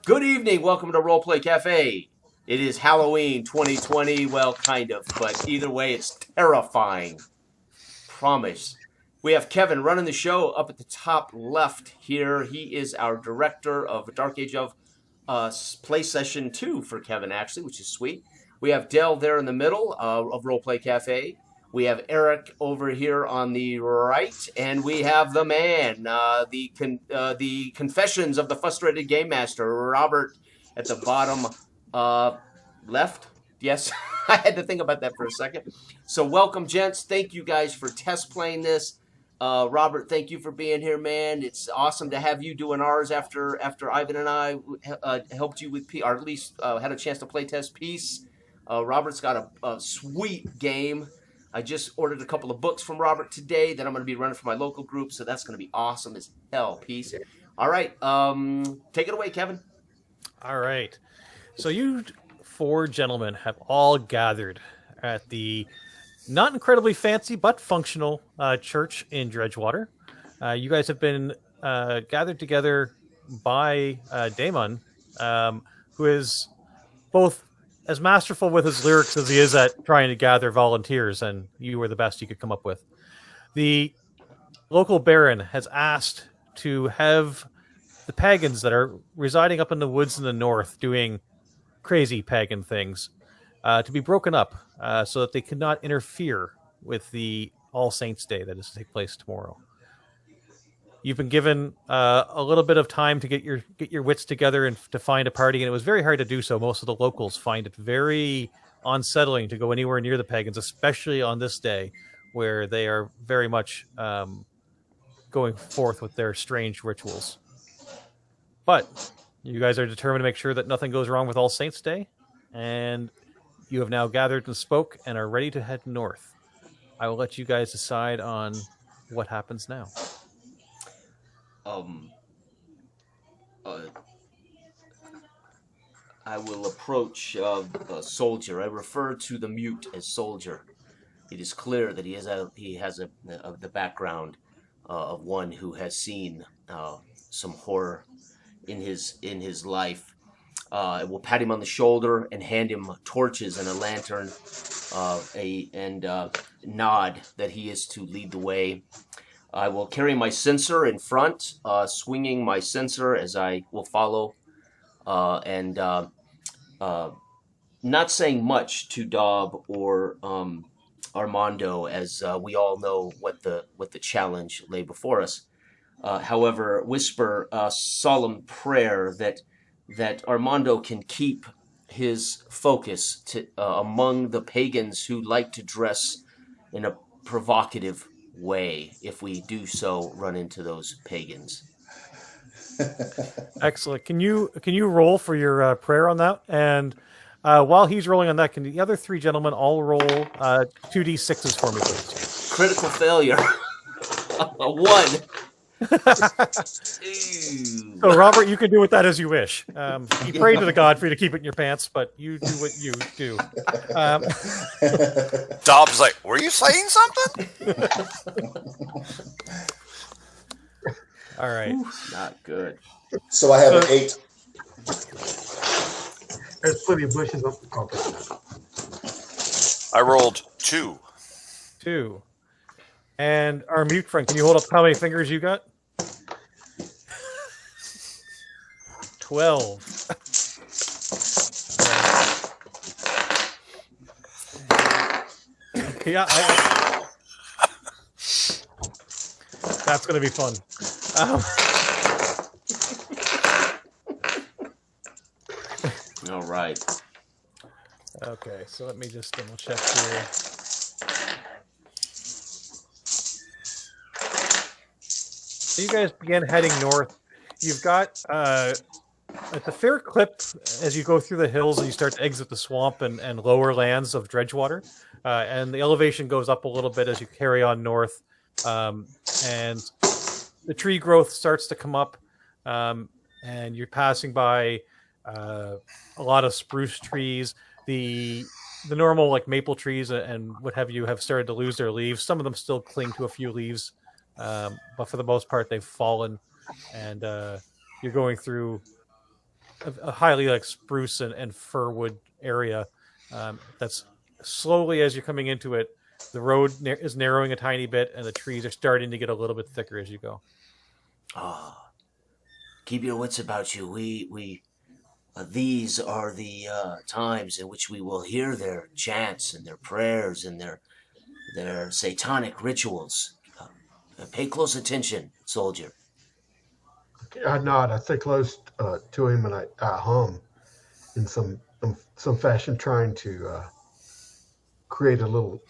Good evening. Welcome to Roleplay Cafe. It is Halloween 2020. Well, kind of, but either way, it's terrifying. Promise. We have Kevin running the show up at the top left here. He is our director of Dark Age of Play Session 2 for Kevin, actually, which is sweet. We have Dell there in the middle of Roleplay Cafe. We have Eric over here on the right, and we have the man, the Confessions of the Frustrated Game Master, Robert, at the bottom left. Yes, I had to think about that for a second. So welcome, gents. Thank you guys for test playing this. Robert, thank you for being here, man. It's awesome to have you doing ours after Ivan and I helped you with, or at least had a chance to play test Peace. Robert's got a sweet game. I just ordered a couple of books from Robert today that I'm going to be running for my local group, so that's going to be awesome as hell. Peace. All right, take it away, Kevin. All right. So you four gentlemen have all gathered at the not incredibly fancy but functional church in Dredgewater. You guys have been gathered together by Damon, who is both as masterful with his lyrics as he is at trying to gather volunteers, and you were the best you could come up with. The local baron has asked to have the pagans that are residing up in the woods in the north doing crazy pagan things to be broken up so that they cannot interfere with the All Saints' Day that is to take place tomorrow. You've been given a little bit of time to get your wits together and to find a party, and it was very hard to do so. Most of the locals find it very unsettling to go anywhere near the pagans, especially on this day where they are very much going forth with their strange rituals. But you guys are determined to make sure that nothing goes wrong with All Saints' Day, and you have now gathered and spoke and are ready to head north. I will let you guys decide on what happens now. I will approach a soldier. I refer to the mute as soldier. It is clear that he has the background of one who has seen some horror in his life. I will pat him on the shoulder and hand him torches and a lantern, and nod that he is to lead the way. I will carry my censer in front, swinging my censer as I will follow, and not saying much to Daub or Armando, as we all know what the challenge lay before us. However, whisper a solemn prayer that Armando can keep his focus among the pagans who like to dress in a provocative way. If we do so, run into those pagans. Excellent. Can you roll for your prayer on that? And while he's rolling on that, can the other three gentlemen all roll 2d6s for me, please? Critical failure. A 1. So, Robert, you can do with that as you wish. You pray to the god for you to keep it in your pants, but you do what you do. Dobbs like, were you saying something? All right. Not good. So I have an 8. There's plenty of bushes up the top. I rolled 2. 2. And our mute friend, can you hold up how many fingers you got? 12. Yeah, that's going to be fun. All right. Okay, so let me just double check here. So you guys begin heading north. You've got at a fair clip as you go through the hills and you start to exit the swamp and lower lands of Dredgewater. And the elevation goes up a little bit as you carry on north. And the tree growth starts to come up. And you're passing by a lot of spruce trees. The normal like maple trees and what have you have started to lose their leaves. Some of them still cling to a few leaves. But for the most part, they've fallen. And you're going through a highly like spruce and fir wood area. That's slowly as you're coming into it, the road is narrowing a tiny bit, and the trees are starting to get a little bit thicker as you go. Ah, keep your wits about you. These are the times in which we will hear their chants and their prayers and their satanic rituals. Pay close attention, soldier. I nod. I stay close to him, and I hum in some fashion, trying to create a little,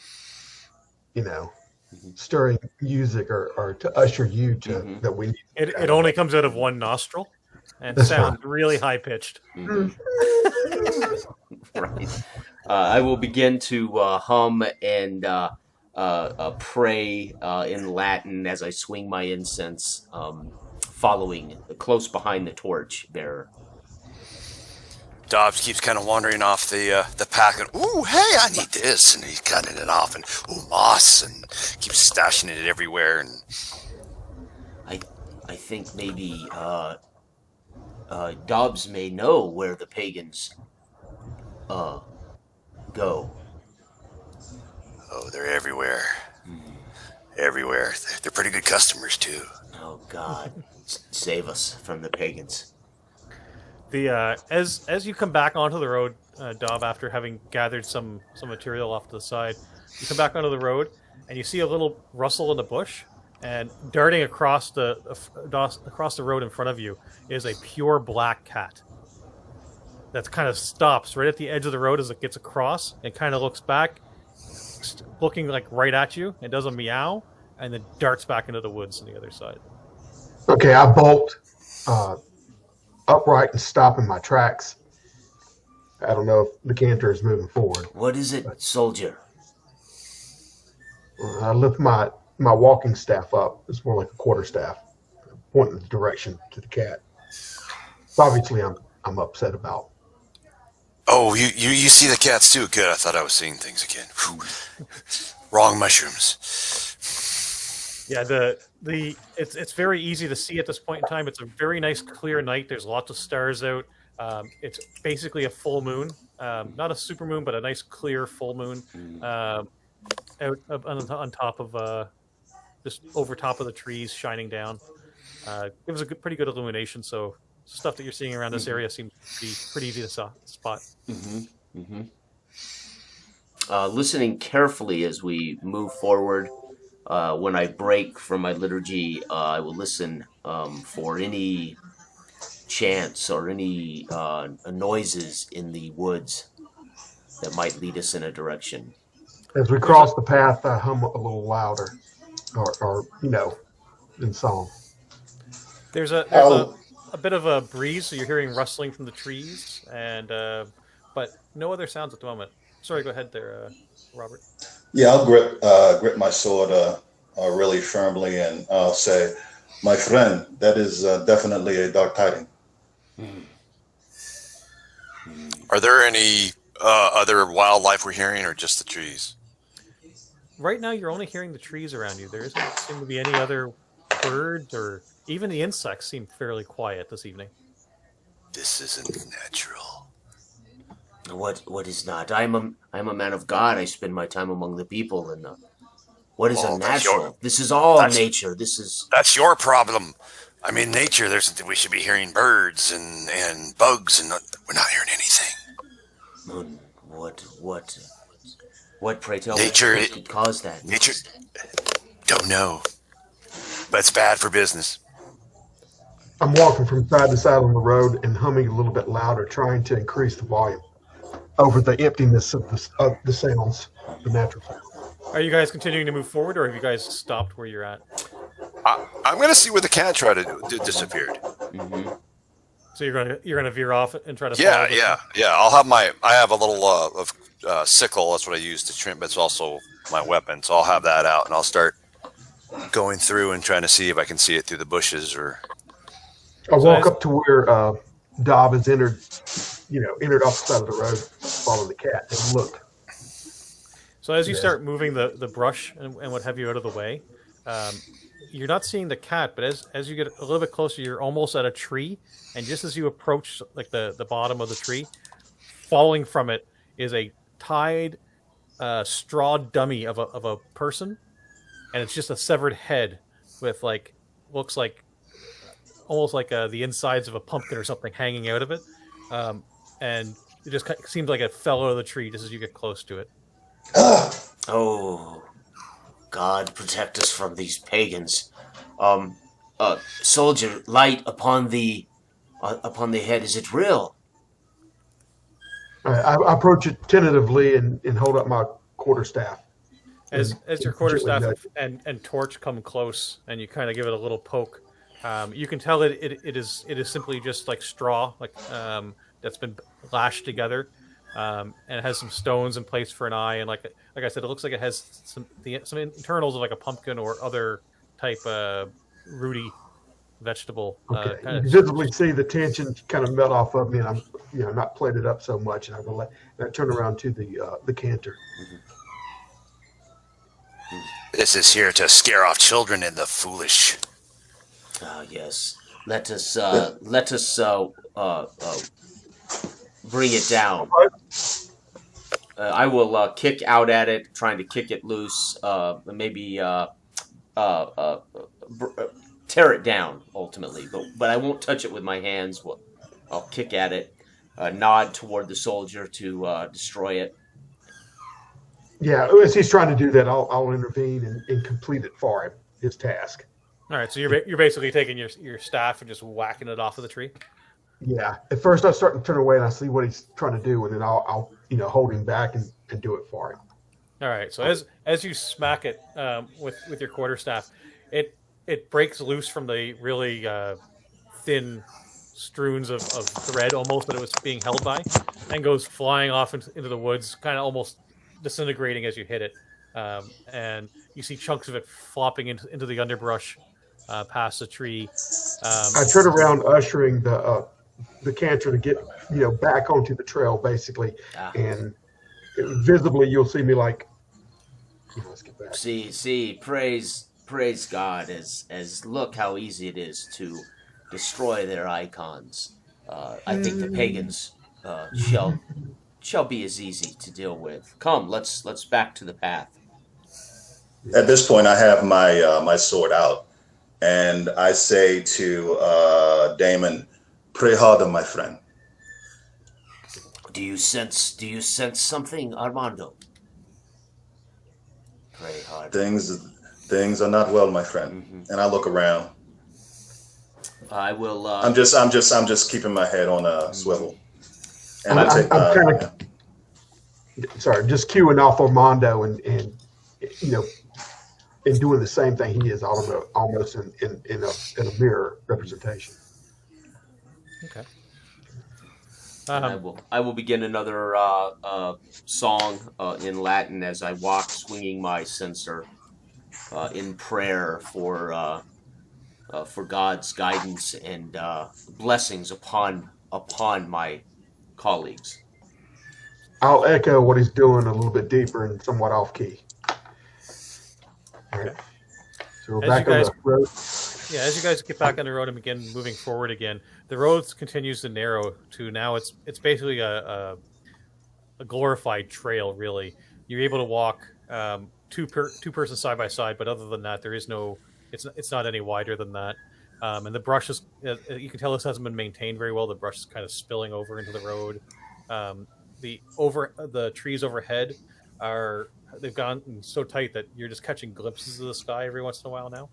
stirring music or to usher you to that we need. It only comes out of one nostril and sounds really high pitched. Right. I will begin to hum and pray in Latin as I swing my incense, following close behind the torch bearer. Dobbs keeps kind of wandering off the pack and, ooh, hey, I need this. And he's cutting it off and, ooh, moss, and keeps stashing it everywhere. And I think maybe Dobbs may know where the pagans go. Oh, they're everywhere. Everywhere. They're pretty good customers, too. Oh, God. Save us from the pagans. As you come back onto the road, Dob, after having gathered some material off to the side, you come back onto the road and you see a little rustle in the bush, and darting across the road in front of you is a pure black cat that kind of stops right at the edge of the road as it gets across and kind of looks back, looking like right at you, and does a meow, and then darts back into the woods on the other side. Okay, I bolt upright and stop in my tracks. I don't know if the canter is moving forward. What is it, soldier? I lift my walking staff up. It's more like a quarterstaff, pointing the direction to the cat. So obviously, I'm upset about. Oh, you see the cats too? Good. I thought I was seeing things again. Whew. Wrong mushrooms. Yeah, it's very easy to see at this point in time. It's a very nice clear night. There's lots of stars out. It's basically a full moon, not a super moon, but a nice clear full moon out on top of just over top of the trees, shining down. It was a pretty good illumination. So stuff that you're seeing around this area seems to be pretty easy to spot. Listening carefully as we move forward. When I break from my liturgy, I will listen for any chants or any noises in the woods that might lead us in a direction. As we cross the path, I hum a little louder, or in song. There's a bit of a breeze, so you're hearing rustling from the trees, and but no other sounds at the moment. Sorry, go ahead there, Robert. Yeah, I'll grip my sword really firmly, and I'll say, "My friend, that is definitely a dark tiding." Are there any other wildlife we're hearing, or just the trees? Right now, you're only hearing the trees around you. There doesn't seem to be any other birds, or even the insects seem fairly quiet this evening. This isn't natural. What is not? I'm a man of God. I spend my time among the people, and what is unnatural? This is all nature. That's your problem. I mean, nature. We should be hearing birds and bugs, and we're not hearing anything. What? Pray tell nature, what could cause that? Nature. Don't know, but it's bad for business. I'm walking from side to side on the road and humming a little bit louder, trying to increase the volume over the emptiness of the sounds, the natural sounds. Are you guys continuing to move forward, or have you guys stopped where you're at? I'm going to see where the cat disappeared. Mm-hmm. So you're gonna veer off and try to. Yeah. I have a little sickle. That's what I use to trim, but it's also my weapon. So I'll have that out, and I'll start going through and trying to see if I can see it through the bushes or. I walk up to where Dob has entered off the side of the road, following the cat, and looked. So as you start moving the brush and what have you out of the way, you're not seeing the cat, but as you get a little bit closer, you're almost at a tree, and just as you approach like the bottom of the tree, falling from it is a tied straw dummy of a person, and it's just a severed head with like looks like almost like the insides of a pumpkin or something hanging out of it, and it just seems like it fell out of the tree just as you get close to it. Oh, God protect us from these pagans. Soldier, light upon the head. Is it real? I approach it tentatively and hold up my quarterstaff. As your quarterstaff nudge. and torch come close, and you kind of give it a little poke, you can tell it is simply just like straw, like that's been lashed together, and it has some stones in place for an eye, and like I said, it looks like it has some internals of like a pumpkin or other type rooty vegetable. Okay. Kind You of, visibly see the tension kind of melt off of me, and I'm not plated up so much, and I turn around to the cantor. This is here to scare off children and the foolish. Ah, yes. Let us bring it down. I will kick out at it, trying to kick it loose. Maybe tear it down ultimately, but I won't touch it with my hands. I'll kick at it, nod toward the soldier to destroy it. Yeah, as he's trying to do that, I'll intervene and complete it for him, his task. all right, so you're basically taking your staff and just whacking it off of the tree. Yeah. At first, I start to turn away and I see what he's trying to do, and then I'll hold him back and do it for him. All right. So as you smack it with your quarterstaff, it breaks loose from the really thin streams of thread almost that it was being held by, and goes flying off into the woods, kind of almost disintegrating as you hit it. And you see chunks of it flopping into the underbrush past the tree. I turn around, ushering the cantor to get back onto the trail, basically, and visibly you'll see me like, let's get back. See, praise God, as look how easy it is to destroy their icons. I think the pagans shall be as easy to deal with. Come, let's back to the path. At this point, I have my sword out, and I say to Damon, "Pray harder, my friend." Do you sense something, Armando? Pray hard. Things are not well, my friend. Mm-hmm. And I look around. I will. I'm just keeping my head on a swivel. And I'm kind of just cueing off Armando and doing the same thing he is almost in a mirror representation. Okay. I will begin another song in Latin as I walk, swinging my censer in prayer for God's guidance and blessings upon my colleagues. I'll echo what he's doing a little bit deeper and somewhat off key. All right. So we're back on the road. Yeah, as you guys get back on the road and begin moving forward again, the road continues to narrow to now it's basically a glorified trail. Really, you're able to walk two persons side by side, but other than that, there is no. It's not any wider than that. And the brush is, you can tell this hasn't been maintained very well. The brush is kind of spilling over into the road. The trees overhead they've gotten so tight that you're just catching glimpses of the sky every once in a while now.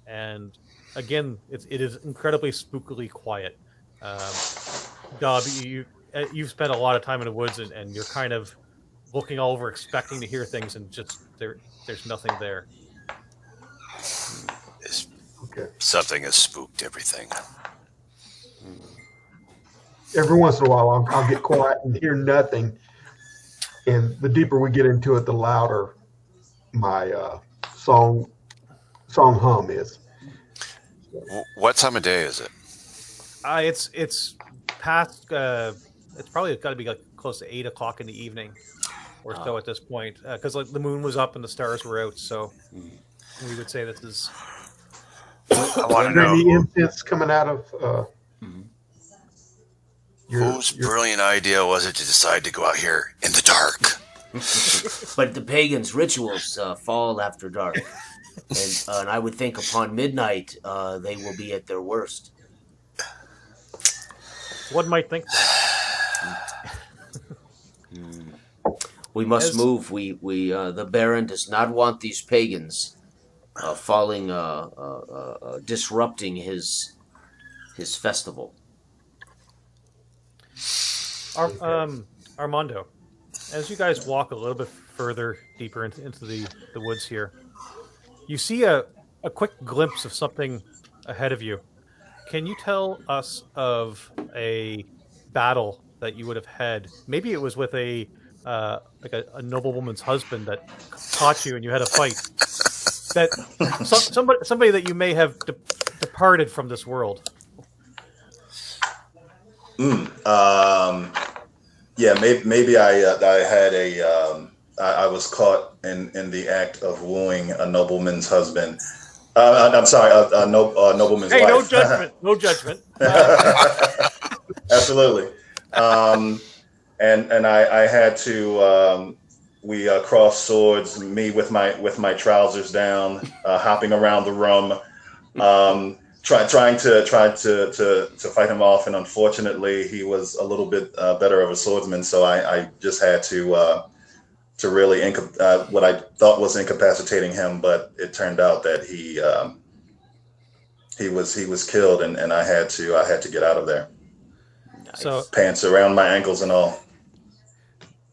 And again, it is incredibly spookily quiet. Dob, you've spent a lot of time in the woods, and you're kind of looking all over, expecting to hear things, and just there's nothing there. Okay. Something has spooked everything. Every once in a while, I'll get quiet and hear nothing. And the deeper we get into it, the louder my song hum is. What time of day is it? It's past. It's probably got to be like close to 8 o'clock in the evening, or so at this point, because like the moon was up and the stars were out. So we would say this is I want Is to there know any incense coming out of whose brilliant idea was it to decide to go out here in the dark? But the pagans' rituals fall after dark. And I would think upon midnight they will be at their worst. One might think so. We must move. We the Baron does not want these pagans falling, disrupting his festival. Armando, as you guys walk a little bit further deeper into the woods here, you see a quick glimpse of something ahead of you. Can you tell us of a battle that you would have had? Maybe it was with a noblewoman's husband that caught you and you had a fight. That somebody that you may have departed from this world. Yeah, maybe I had I was caught in the act of wooing a nobleman's husband. I'm sorry, a nobleman's wife. Hey, no judgment, no judgment. Absolutely. And I had to. We crossed swords. Me with my trousers down, hopping around the room, trying to fight him off. And unfortunately, he was a little bit better of a swordsman. So I just had to really what I thought was incapacitating him, but it turned out that he was killed, and I had to get out of there. Nice. So Pants around my ankles and all.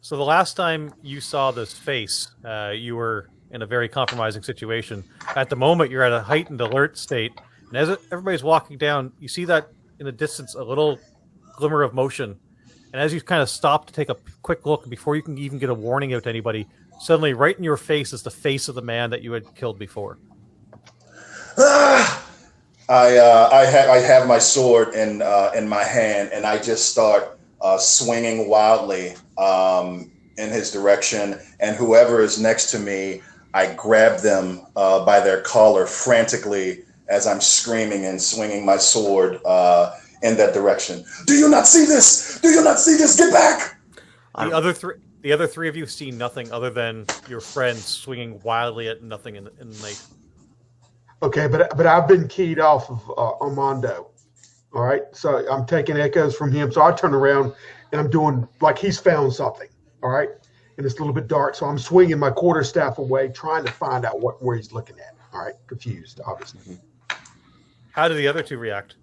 So the last time you saw this face, you were in a very compromising situation. At the moment, you're at a heightened alert state, and as everybody's walking down, you see that in the distance a little glimmer of motion. And as you kind of stop to take a quick look before you can even get a warning out to anybody, suddenly right in your face is the face of the man that you had killed before. I have my sword in my hand, and I just start swinging wildly in his direction. And whoever is next to me, I grab them by their collar frantically as I'm screaming and swinging my sword in that direction. Do you not see this? Do you not see this? Get back! The other three of you see nothing other than your friend swinging wildly at nothing in the night. Okay, but I've been keyed off of Armando. All right, so I'm taking echoes from him. So I turn around and I'm doing like he's found something. All right, and it's a little bit dark, so I'm swinging my quarterstaff away, trying to find out where he's looking at. All right, confused, obviously. How do the other two react?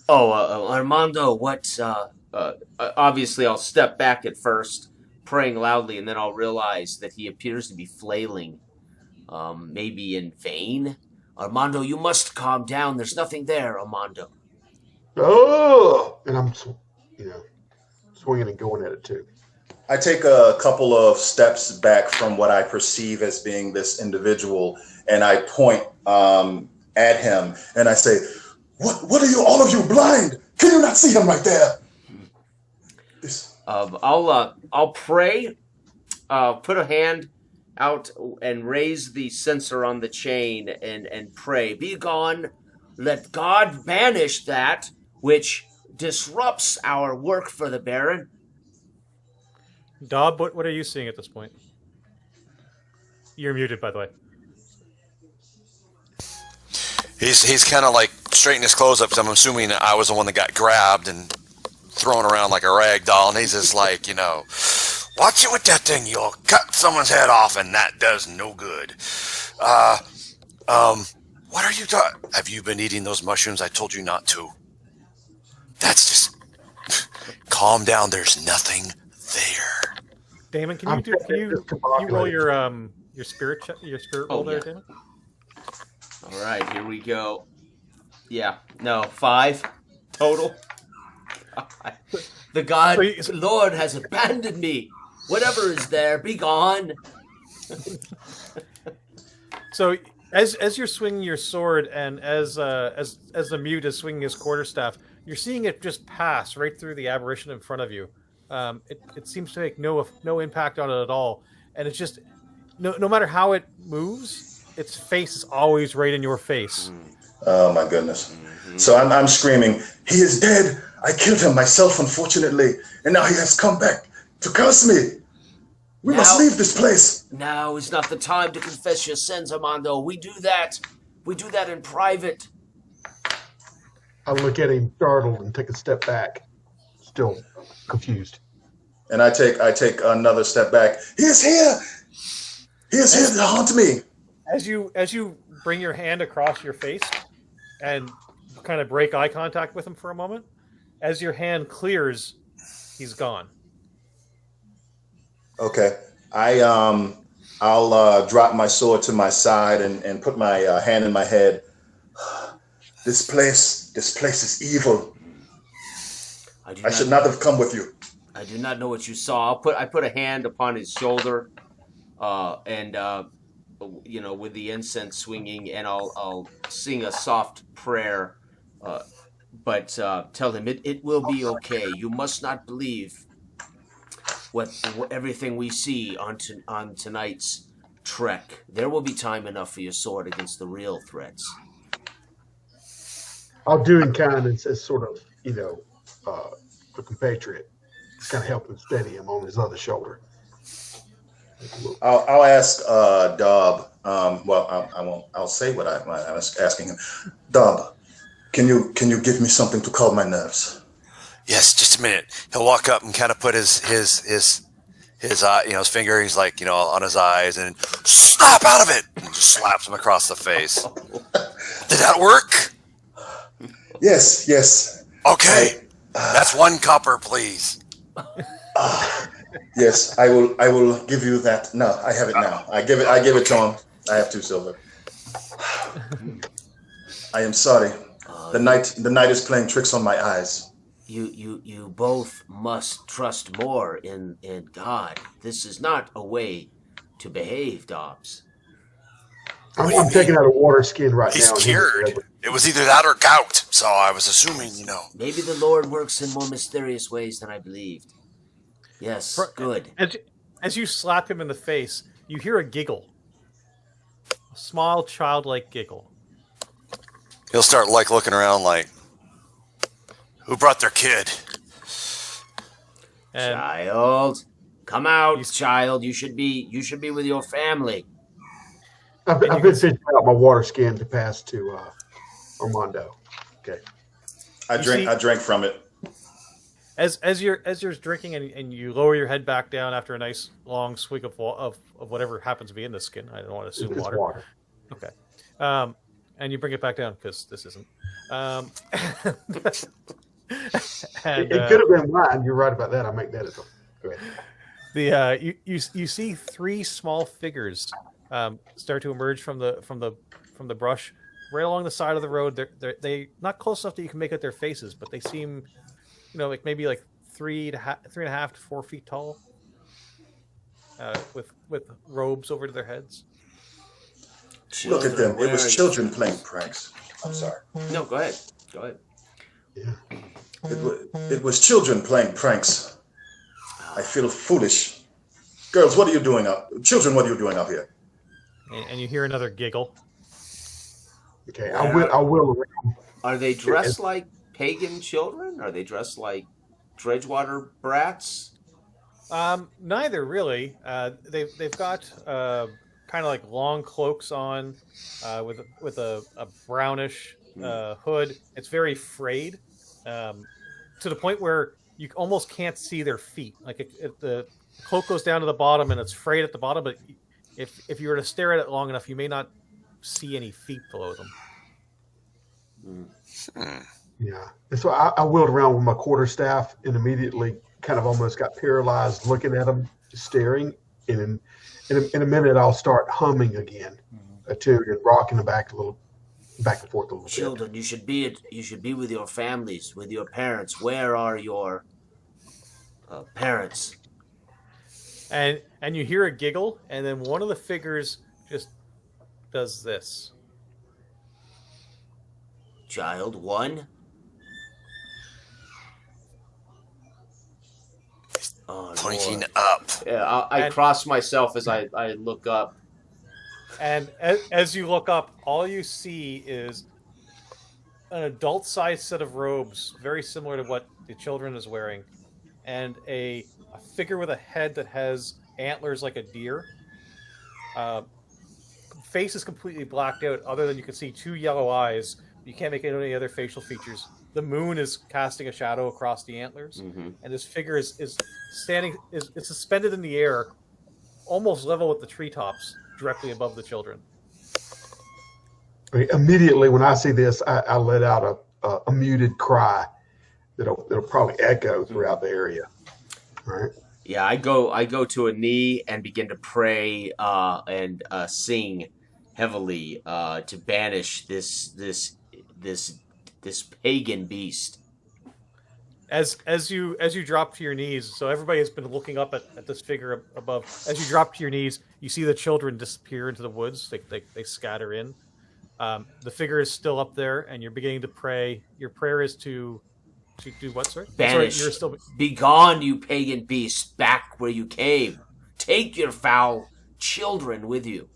Armando, what? Obviously, I'll step back at first, praying loudly, and then I'll realize that he appears to be flailing, maybe in vain. Armando, you must calm down. There's nothing there, Armando. Oh, and I'm, swinging and going at it too. I take a couple of steps back from what I perceive as being this individual, and I point at him, and I say, "What are you? All of you blind? Can you not see him right there?" I'll pray. Put a hand out and raise the censer on the chain and pray. Be gone. Let God banish that which disrupts our work for the Baron. Dob, what are you seeing at this point? You're muted, by the way. He's kind of like straightening his clothes up, because I'm assuming I was the one that got grabbed and thrown around like a rag doll, and he's just like, watch it with that thing, you'll cut someone's head off, and that does no good. What are you talking? Have you been eating those mushrooms? I told you not to. That's just... Calm down, there's nothing there. Damon, can you roll your spirit roll there, Damon? All right, here we go. Yeah, no, 5 total. The God, Lord has abandoned me. Whatever is there, be gone. So, as you're swinging your sword, and as the mute is swinging his quarterstaff, you're seeing it just pass right through the apparition in front of you. It seems to make no impact on it at all, and it's just no matter how it moves, its face is always right in your face. Oh my goodness. So I'm screaming, he is dead. I killed him myself, unfortunately. And now he has come back to curse me. We must leave this place. Now is not the time to confess your sins, Armando. We do that in private. I look at him startled and take a step back, still confused. And I take another step back. He is here. He is here to haunt me. As you bring your hand across your face and kind of break eye contact with him for a moment, as your hand clears, he's gone. Okay. I'll drop my sword to my side and put my hand in my head. This place is evil. I should not have come with you. I do not know what you saw. I put a hand upon his shoulder, and with the incense swinging, and I'll sing a soft prayer, but tell him it will be okay. You must not believe what everything we see on tonight's trek. There will be time enough for your sword against the real threats. I'll do in kind as sort of, a compatriot. Just kind of help him steady him on his other shoulder. I'll ask Dob. I won't. I'll say what I was asking him. Dob, can you give me something to calm my nerves? Yes, just a minute. He'll walk up and kind of put his eye, his finger. He's like, on his eyes, and snap out of it, and just slaps him across the face. Did that work? Yes. Okay, that's 1 copper, please. Yes, I will give you that. No, I have it now. I give it to him. I have 2 silver. I am sorry. The night is playing tricks on my eyes. You both must trust more in God. This is not a way to behave, Dobbs. I'm taking out a water skin right He's now. He's cured. It was either that or gout, so I was assuming, Maybe the Lord works in more mysterious ways than I believed. Yes, good. As you slap him in the face, you hear a giggle. A small, childlike giggle. He'll start looking around like, who brought their kid? And child, come out, child. You should be with your family. I've been fishing out my water skin to pass to Armando. Okay. I drank from it. As you're drinking and you lower your head back down after a nice long swig of whatever happens to be in the skin. I don't want to assume water. Okay. And you bring it back down because this isn't. It could have been mine. You're right about that. I'll make that as well. Go ahead. You see 3 small figures start to emerge from the brush right along the side of the road. They not close enough that you can make out their faces, but they seem, like maybe like 3.5 to 4 feet tall, with robes over to their heads. Look at them. It was children playing pranks. I'm sorry. No, go ahead. Yeah. It was children playing pranks. I feel foolish. Girls, what are you doing up? Children, what are you doing up here? And you hear another giggle. Okay, I will. Are they dressed like pagan children? Are they dressed like Dredgewater brats? Neither really. They've got kind of like long cloaks on, with a brownish hood. It's very frayed, to the point where you almost can't see their feet. Like the cloak goes down to the bottom and it's frayed at the bottom, but if you were to stare at it long enough, you may not see any feet below them. Yeah. And so I wheeled around with my quarterstaff and immediately kind of almost got paralyzed looking at them, just staring. And in a minute, I'll start humming again, a tune and rocking back and forth a little Children, bit. you should be with your families, with your parents. Where are your parents? And you hear a giggle, and then one of the figures just does this. Child, 1. Oh, Pointing Lord. up. Yeah, I cross myself as I look up. And as you look up, all you see is an adult-sized set of robes, very similar to what the children is wearing, and a figure with a head that has antlers like a deer. Face is completely blacked out, other than you can see 2 yellow eyes. You can't make any other facial features. The moon is casting a shadow across the antlers, and this figure is suspended in the air, almost level with the treetops, directly above the children. Immediately when I see this, I let out a muted cry that'll probably echo throughout the area. Right? Yeah, I go to a knee and begin to pray and sing heavily to banish this pagan beast. As you drop to your knees, so everybody has been looking up at this figure above. As you drop to your knees, you see the children disappear into the woods. They scatter in. The figure is still up there, and you're beginning to pray. Your prayer is to do what, sir? Banish. You're still... Begone, you pagan beast, back where you came. Take your foul children with you.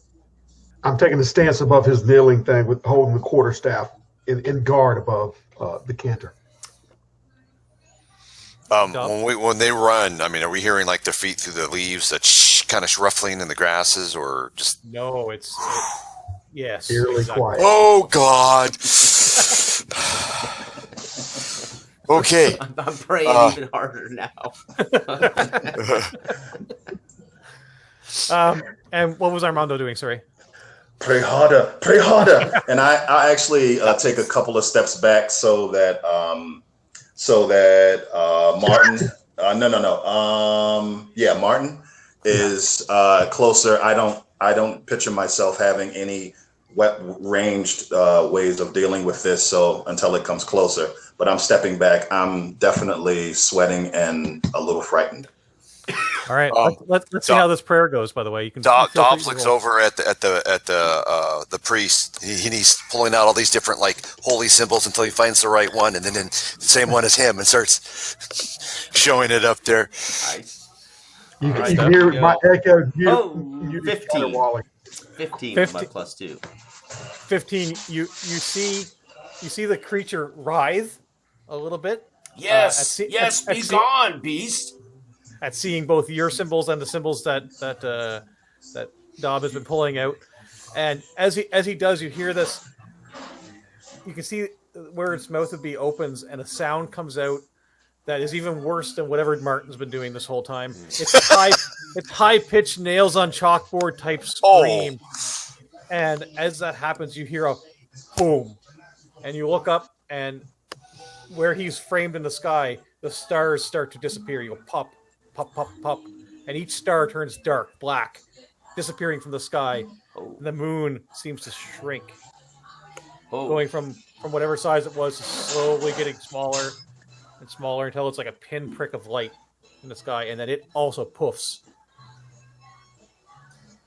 I'm taking the stance above his kneeling thing with holding the quarterstaff in guard above the cantor. When they run, I mean, are we hearing like their feet through the leaves, that kind of ruffling in the grasses, or just? No, yes, eerily exactly. quiet. Oh God. Okay. I'm praying even harder now. And what was Armando doing? Sorry. Pray harder, pray harder. And I actually take a couple of steps back so that Martin, Martin is closer. I don't picture myself having any ranged ways of dealing with this. So until it comes closer, but I'm stepping back. I'm definitely sweating and a little frightened. All right, let's see how this prayer goes. By the way, you can. Dobbs looks over at the priest. He's pulling out all these different like holy symbols until he finds the right one, and then the same one as him, and starts showing it up there. Nice. You can hear my echo. 15. 15 is my +2. 15. You see the creature writhe a little bit. Yes, be gone, beast. At seeing both your symbols and the symbols that Dob has been pulling out, and as he does, you hear this. You can see where its mouth would be opens, and a sound comes out that is even worse than whatever Martin's been doing this whole time. It's high pitched nails on chalkboard type scream, and as that happens, you hear a boom, and you look up, and where he's framed in the sky, the stars start to disappear. You go pop. Pop, pop, pop, and each star turns dark, black, disappearing from the sky. And the moon seems to shrink, going from whatever size it was to slowly getting smaller and smaller until it's like a pinprick of light in the sky, and then it also poofs.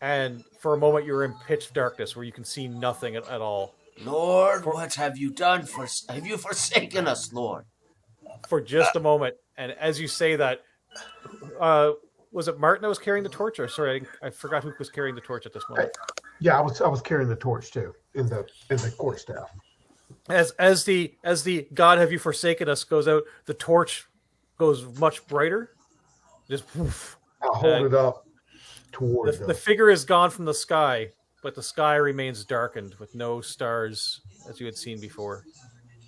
And for a moment, you're in pitch darkness where you can see nothing at all. Lord, what have you done? Have you forsaken us, Lord? For just a moment, and as you say that. Was it Martin that was carrying the torch? Or sorry, I forgot who was carrying the torch at this moment. I was carrying the torch too in the quarterstaff. As the God have you forsaken us goes out, the torch goes much brighter. Just poof. I hold it up towards the figure is gone from the sky, but the sky remains darkened with no stars as you had seen before.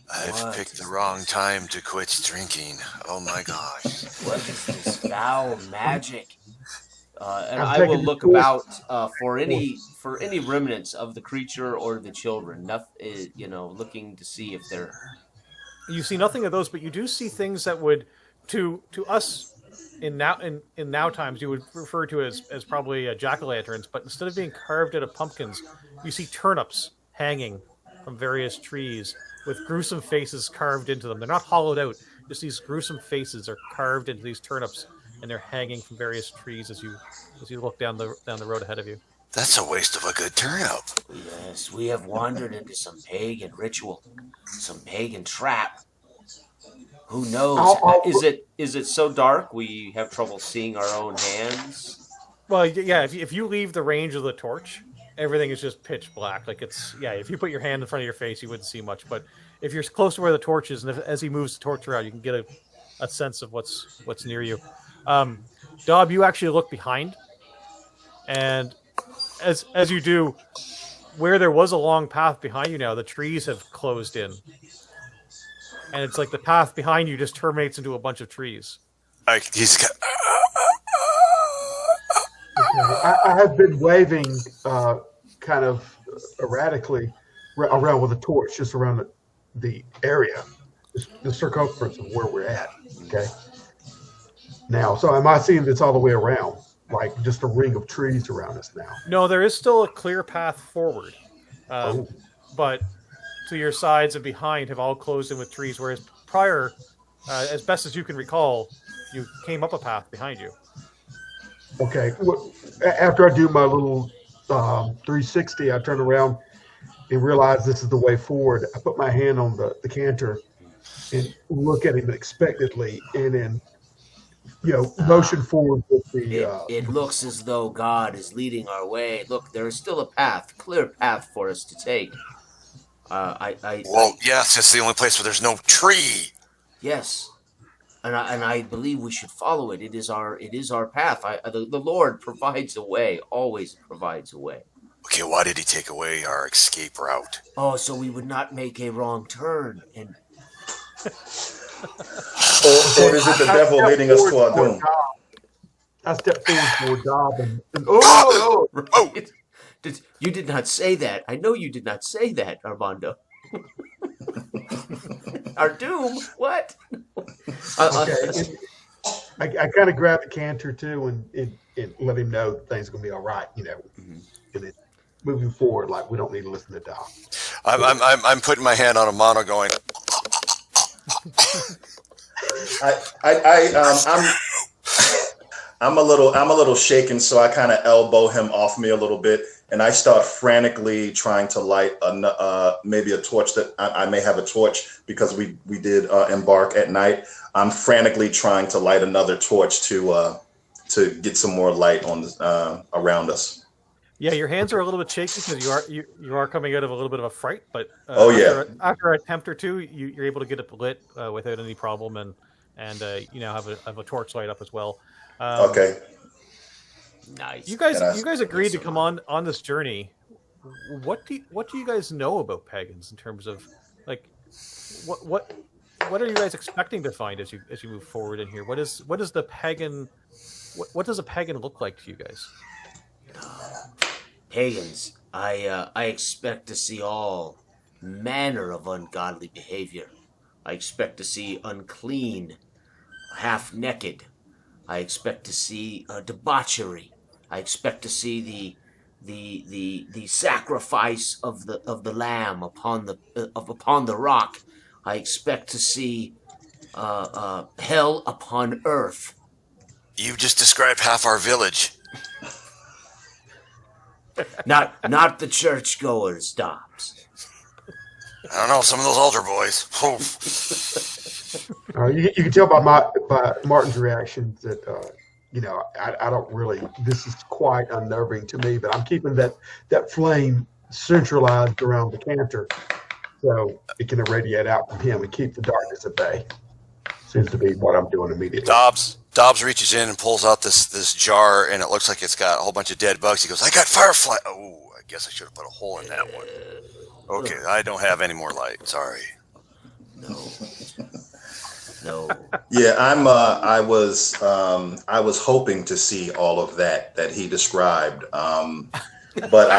I've picked the wrong time to quit drinking. Oh my gosh. What is this foul magic? And I will look about for any remnants of the creature or the children. Nothing, looking to see if they're. You see nothing of those, but you do see things that would, to us, in now times, you would refer to as probably jack-o'-lanterns. But instead of being carved out of pumpkins, you see turnips hanging from various trees, with gruesome faces carved into them. They're not hollowed out. Just these gruesome faces are carved into these turnips, and they're hanging from various trees as you look down the road ahead of you. That's a waste of a good turnip. Yes, we have wandered into some pagan ritual, some pagan trap. Who knows? Is it so dark we have trouble seeing our own hands? Well, yeah. If you leave the range of the torch, everything is just pitch black. Like if you put your hand in front of your face, you wouldn't see much. But if you're close to where the torch is, and as he moves the torch around, you can get a sense of what's near you. Dob, you actually look behind, and as you do, where there was a long path behind you now, the trees have closed in, and it's like the path behind you just terminates into a bunch of trees. He's got. I have been waving kind of erratically around with a torch, just around the area, the circumference of where we're at. Okay. Now, so am I seeing this all the way around, like just a ring of trees around us now? No, there is still a clear path forward, but to your sides and behind have all closed in with trees, whereas prior, as best as you can recall, you came up a path behind you. Okay. After I do my little 360, I turn around and realize this is the way forward. I put my hand on the canter and look at him expectantly, and then motion forward with the. It looks as though God is leading our way. Look, there is still a path, clear path for us to take. Yes, it's the only place where there's no tree. Yes, and I believe we should follow it. It is our path. The Lord provides a way, always provides a way. Okay, why did he take away our escape route? Oh, so we would not make a wrong turn. And or is it the devil leading us to our doom? I stepped forward for Dob and right. You did not say that. I know you did not say that, Armando. Our doom? What? Okay. I kind of grabbed the canter too and let him know things are gonna be all right. And then moving forward, like we don't need to listen to Dob. I'm putting my hand on a mono, going. I'm a little shaken, so I kind of elbow him off me a little bit, and I start frantically trying to light maybe a torch that I may have a torch because we did embark at night. I'm frantically trying to light another torch to get some more light on around us. Yeah, your hands are a little bit shaky because you are coming out of a little bit of a fright, but after an attempt or two, you're able to get it lit without any problem, and have a torch light up as well. Okay. Nice. You guys agreed to come on this journey. What do you guys know about pagans in terms of like what are you guys expecting to find as you move forward in here? What does the pagan what does a pagan look like to you guys? Pagans, I expect to see all manner of ungodly behavior. I expect to see unclean, half-naked. I expect to see debauchery. I expect to see the sacrifice of the lamb upon the rock. I expect to see hell upon earth. You just described half our village. Not the churchgoers, Dobbs. I don't know, some of those altar boys. You can tell by Martin's reaction that I don't really. This is quite unnerving to me, but I'm keeping that flame centralized around the canter, so it can irradiate out from him and keep the darkness at bay. Seems to be what I'm doing immediately. Dobbs reaches in and pulls out this jar, and it looks like it's got a whole bunch of dead bugs. He goes, "I got firefly." Oh, I guess I should have put a hole in that one. Okay, I don't have any more light. Sorry. No. Yeah, I was hoping to see all of that he described, but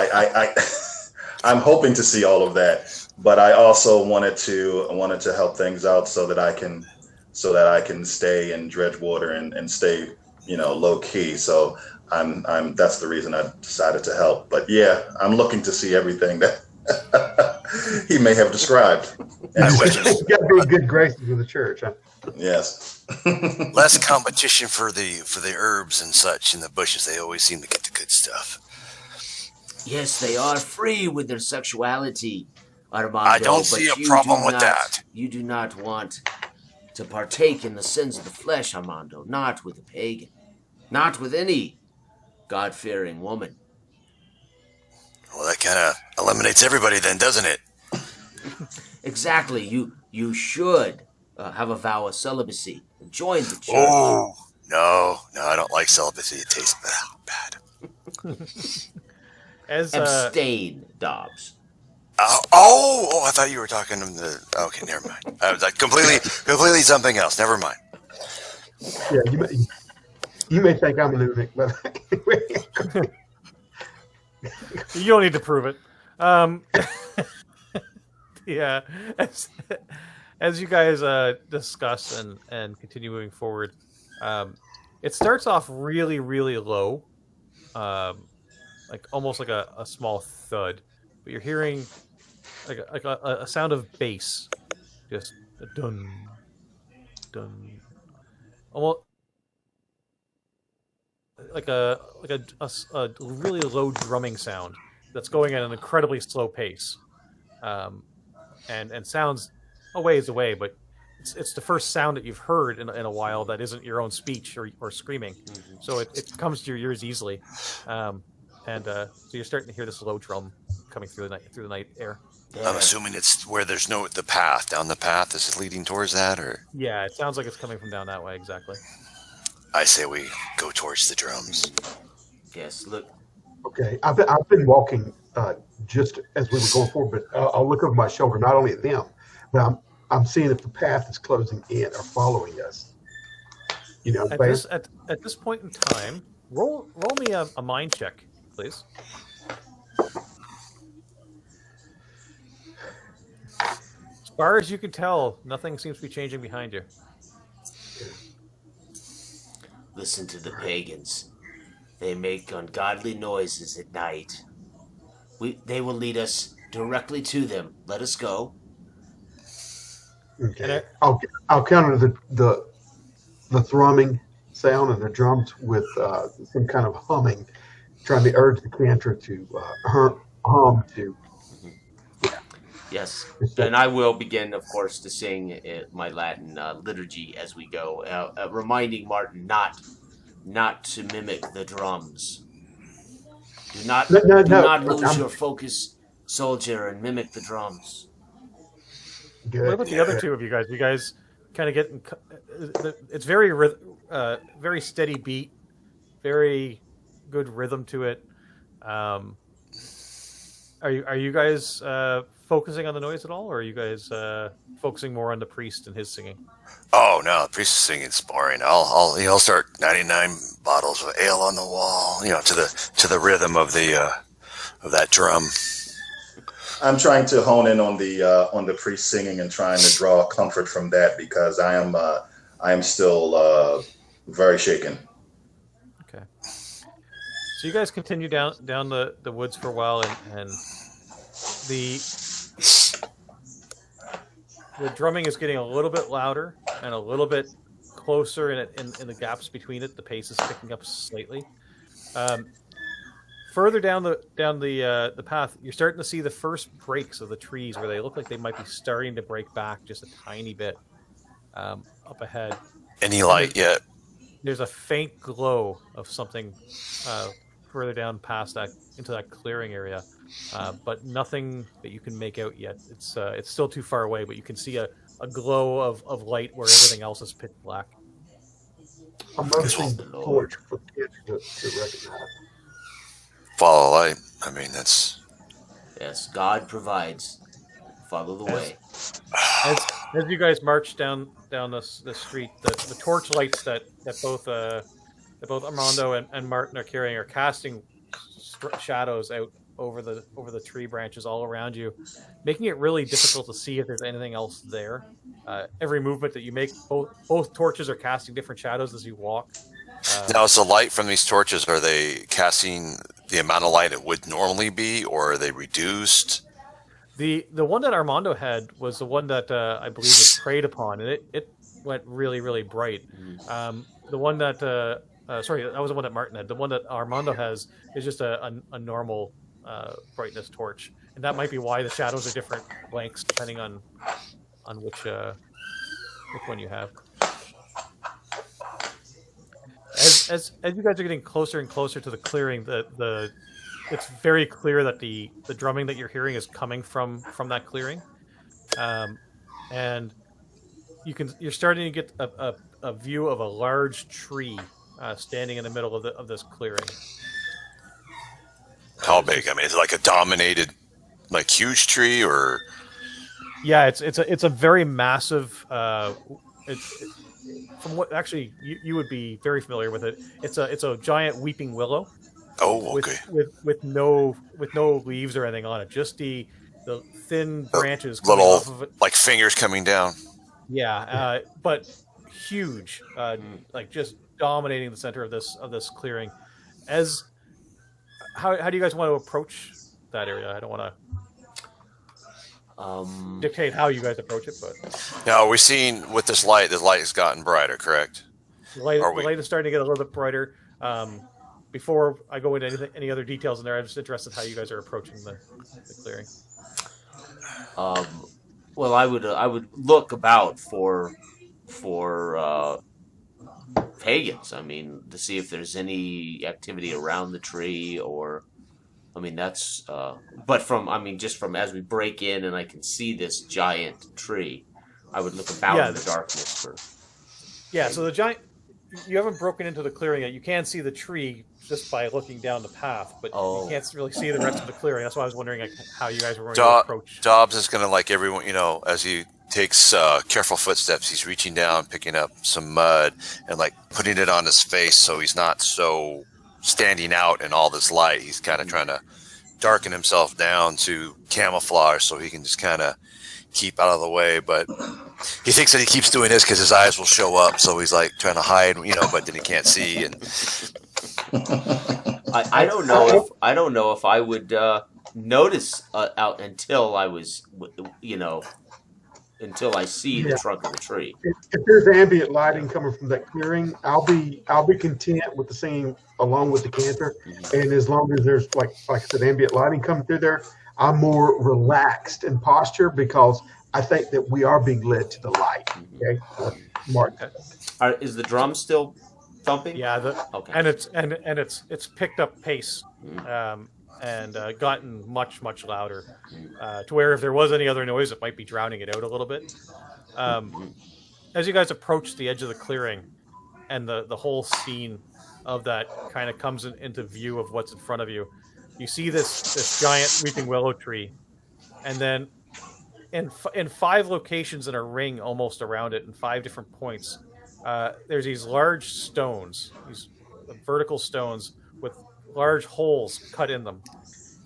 I'm hoping to see all of that. But I also wanted to help things out so that I can stay in Dredgewater and stay low key. So that's the reason I decided to help. But yeah, I'm looking to see everything that he may have described. You got to be in good graces with the church, huh? Yes. Less competition for the herbs and such in the bushes. They always seem to get the good stuff. Yes, they are free with their sexuality, Armando. I don't see a problem with that. You do not want to partake in the sins of the flesh, Armando. Not with a pagan. Not with any God-fearing woman. Well, that kind of eliminates everybody then, doesn't it? Exactly. You should have a vow of celibacy and join the church. Oh, no, I don't like celibacy. It tastes bad. As Abstain, Dobbs. I thought you were talking to the. Okay, never mind. I was like completely something else. Never mind. Yeah, you may think I'm a lunatic, but you don't need to prove it. Yeah, as you guys discuss and continue moving forward, it starts off really, really low, like almost like a small thud, but you're hearing like a sound of bass, just a dun dun, almost like a really low drumming sound that's going at an incredibly slow pace, and sounds a ways away, but it's the first sound that you've heard in a while that isn't your own speech or screaming, so it comes to your ears easily, so you're starting to hear this low drum coming through the night air. Yeah. I'm assuming it's where there's the path. Down the path, is it leading towards that, or? Yeah, it sounds like it's coming from down that way, exactly. I say we go towards the drums. Yes, look. okay. I've been walking just as we were going forward, but I'll look over my shoulder, not only at them, but I'm seeing if the path is closing in or following us. You know, at this point in time, roll me a mind check, please. As far as you can tell, nothing seems to be changing behind you. Listen to the pagans. They make ungodly noises at night. They will lead us directly to them. Let us go. okay. I'll counter the thrumming sound and the drums with some kind of humming, trying to urge the cantor to hum to. Yes, and I will begin, of course, to sing my Latin liturgy as we go, reminding Martin not to mimic the drums. Do not lose your focus, soldier, and mimic the drums. Good. What about the other two of you guys? You guys kind of getting. It's very very steady beat, very good rhythm to it. Are you guys focusing on the noise at all, or are you guys focusing more on the priest and his singing? Oh no, the priest singing's boring. I'll start 99 bottles of ale on the wall, to the rhythm of that drum. I'm trying to hone in on the priest singing and trying to draw comfort from that because I am still very shaken. Okay. So you guys continue down the woods for a while, and the drumming is getting a little bit louder and a little bit closer in the gaps between it. The pace is picking up slightly. Further down the path, you're starting to see the first breaks of the trees where they look like they might be starting to break back just a tiny bit up ahead. Any light yet? There's a faint glow of something further down past that into that clearing area, but nothing that you can make out yet. It's still too far away, but you can see a glow of light where everything else is pitch black. I'm motioning forward for the kids to recognize. Follow light. I mean, that's. Yes, God provides. Follow the way. As you guys march down the street, the torch lights that both Armando and Martin are carrying are casting shadows out over the tree branches all around you, making it really difficult to see if there's anything else there. Every movement that you make, both torches are casting different shadows as you walk. Now, is the light from these torches, are they casting the amount of light it would normally be, or are they reduced? The one that Armando had was the one that I believe was preyed upon, and it went really, really bright. The one that sorry, that was the one that Martin had. The one that Armando has is just a normal brightness torch, and that might be why the shadows are different lengths depending on which one you have. As you guys are getting closer and closer to the clearing, it's very clear that the drumming that you're hearing is coming from that clearing. and you're starting to get a view of a large tree standing in the middle of this clearing. How big? I mean, is it like a dominated, like huge tree, or? Yeah, it's a very massive. From what actually you would be very familiar with it. It's a giant weeping willow. Oh, okay. With no leaves or anything on it. Just the thin branches coming Little off of it. like fingers coming down. Yeah, but huge, like just dominating the center of this clearing. How do you guys want to approach that area? I don't want to dictate how you guys approach it, but Now, we're seeing with this light has gotten brighter, correct? the light is starting to get a little bit brighter. Before I go into any other details in there, I'm just interested in how you guys are approaching the clearing. Well, I would look about for pagans. I mean, to see if there's any activity around the tree, or I mean that's. But just from as we break in and I can see this giant tree, I would look about in the darkness for. Yeah, so the giant. You haven't broken into the clearing yet. You can see the tree just by looking down the path, but you can't really see the rest of the clearing. That's why I was wondering how you guys were going to approach. Dobbs is going to, like everyone, as he takes careful footsteps, he's reaching down, picking up some mud, and like putting it on his face so he's not so standing out in all this light. He's kind of trying to darken himself down to camouflage so he can just kind of keep out of the way, but he thinks that he keeps doing this because his eyes will show up, so he's like trying to hide, but then he can't see. And I don't know if I would notice out until I was, until I see the trunk of the tree. If there's ambient lighting coming from that clearing, I'll be content with the scene along with the canter, and as long as there's like I said, ambient lighting coming through there, I'm more relaxed in posture because I think that we are being led to the light. Okay, Mark. Is the drum still thumping? Yeah. Okay. And it's picked up pace, and gotten much louder, to where if there was any other noise, it might be drowning it out a little bit. As you guys approach the edge of the clearing, and the whole scene of that kind of comes into view of what's in front of you. You see this giant weeping willow tree, and then in 5 locations in a ring almost around it, in 5 different points, there's these large stones, these vertical stones with large holes cut in them,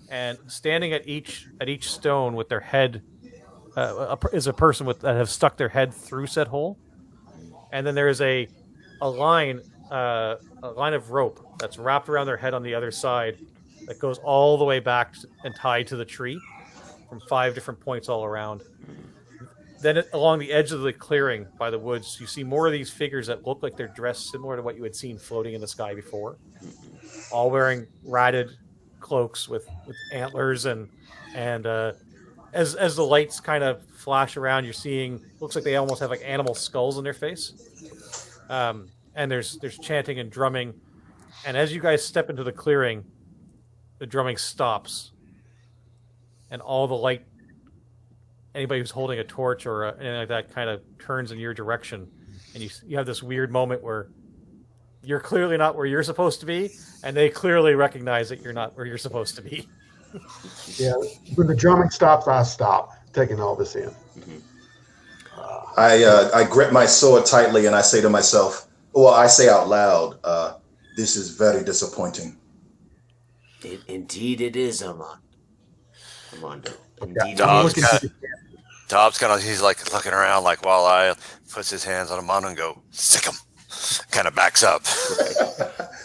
and standing at each stone with their head is a person that have stuck their head through said hole, and then there is a line of rope that's wrapped around their head on the other side, that goes all the way back and tied to the tree from 5 different points all around. Then along the edge of the clearing by the woods, you see more of these figures that look like they're dressed similar to what you had seen floating in the sky before, all wearing ratted cloaks with antlers, and as the lights kind of flash around, you're seeing, looks like they almost have like animal skulls in their face, and there's chanting and drumming, and as you guys step into the clearing, the drumming stops, and all the light, anybody who's holding a torch or anything like that, kind of turns in your direction, and you have this weird moment where you're clearly not where you're supposed to be, and they clearly recognize that you're not where you're supposed to be. Yeah, when the drumming stops, I stop taking all this in. I grip my sword tightly and I say to myself, I say out loud, this is very disappointing. Indeed it is, Armando. Indeed Dobbs kind of, he's like looking around like Walleye, puts his hands on Armando and go, sick him. Kind of backs up.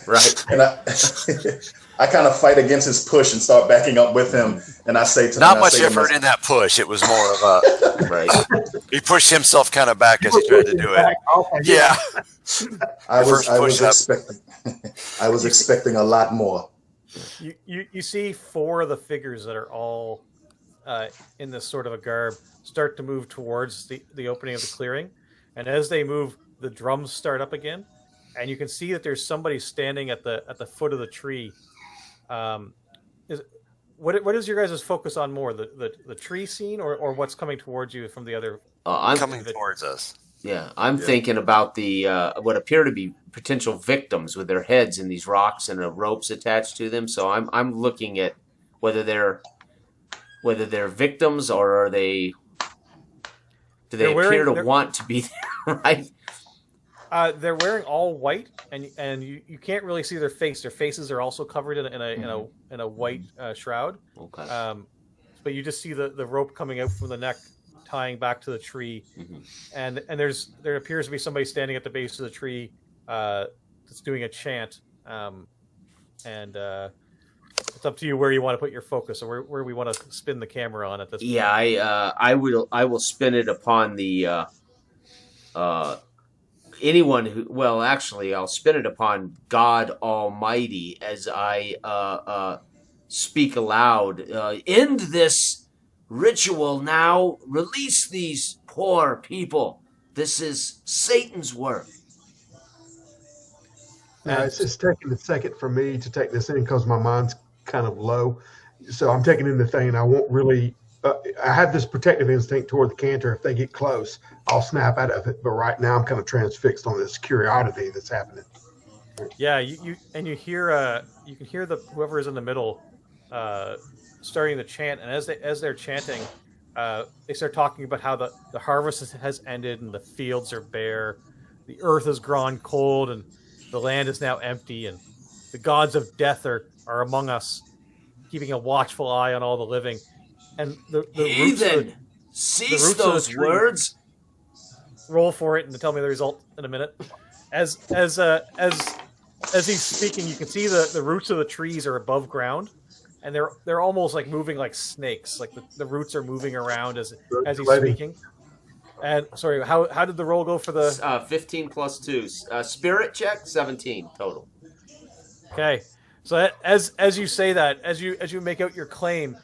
Right. And I kind of fight against his push and start backing up with him. And I say to not much effort in that push. It was more of a right. He pushed himself kind of back as he tried to do it. Yeah. I was expecting a lot more. You see 4 of the figures that are all in this sort of a garb start to move towards the opening of the clearing, and as they move, the drums start up again, and you can see that there's somebody standing at the foot of the tree. what is your guys' focus on more, the tree scene or what's coming towards you from the other? I'm Coming towards us. Yeah, I'm thinking about the what appear to be potential victims with their heads in these rocks and ropes attached to them. So I'm looking at whether they're victims or are they do they appear to want to be there, right? They're wearing all white, and you can't really see their face. Their faces are also covered in a white shroud. Okay. But you just see the rope coming out from the neck, tying back to the tree, and there appears to be somebody standing at the base of the tree that's doing a chant, and it's up to you where you want to put your focus or where we want to spin the camera on at this point. Yeah, I will spin it upon the anyone who. Well, actually, I'll spin it upon God Almighty as I speak aloud. End this ritual now. Release these poor people. This is Satan's work. It's just taking a second for me to take this in because my mind's kind of low. So I'm taking in the thing, and I won't really. I have this protective instinct toward the cantor. If they get close, I'll snap out of it. But right now, I'm kind of transfixed on this curiosity that's happening. Yeah, you can hear whoever is in the middle starting to chant, and as they're chanting, they start talking about how the harvest has ended and the fields are bare, the earth has grown cold, and the land is now empty, and the gods of death are among us, keeping a watchful eye on all the living. And the Heathen, cease those words. Roll for it and tell me the result in a minute. As he's speaking, you can see the roots of the trees are above ground, and they're almost like moving like snakes. Like the roots are moving around as he's speaking. And sorry, how did the roll go for the 15 plus 2 spirit check? 17 total. Okay, so as you say that, as you make out your claim,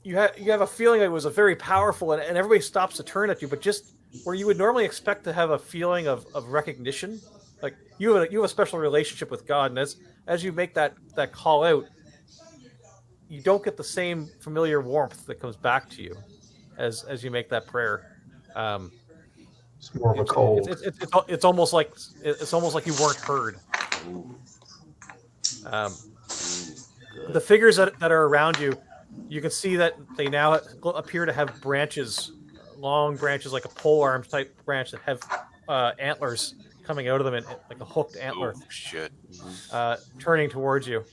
you have a feeling it was a very powerful, and everybody stops to turn at you, but just where you would normally expect to have a feeling of recognition, like you have a special relationship with God, and as you make that call out, you don't get the same familiar warmth that comes back to you as you make that prayer. It's more of a cold. It's almost like you weren't heard. The figures that are around you, you can see that they now appear to have branches, long branches, like a pole arm type branch that have antlers coming out of them, and like a hooked antler. Oh, shit. Turning towards you,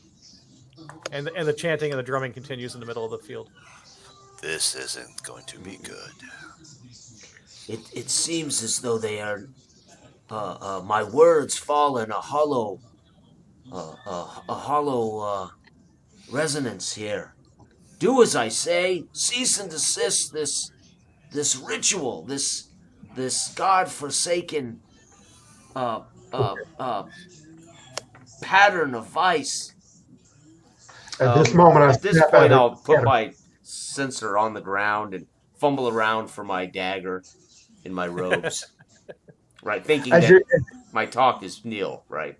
and the chanting and the drumming continues in the middle of the field. This isn't going to be good. It seems as though they are. My words fall in a hollow resonance here. Do as I say. Cease and desist this ritual. This godforsaken pattern of vice. At this moment, at this point, I'll put my censer on the ground and fumble around for my dagger in my robes. Right, thinking that my talk is nil. Right.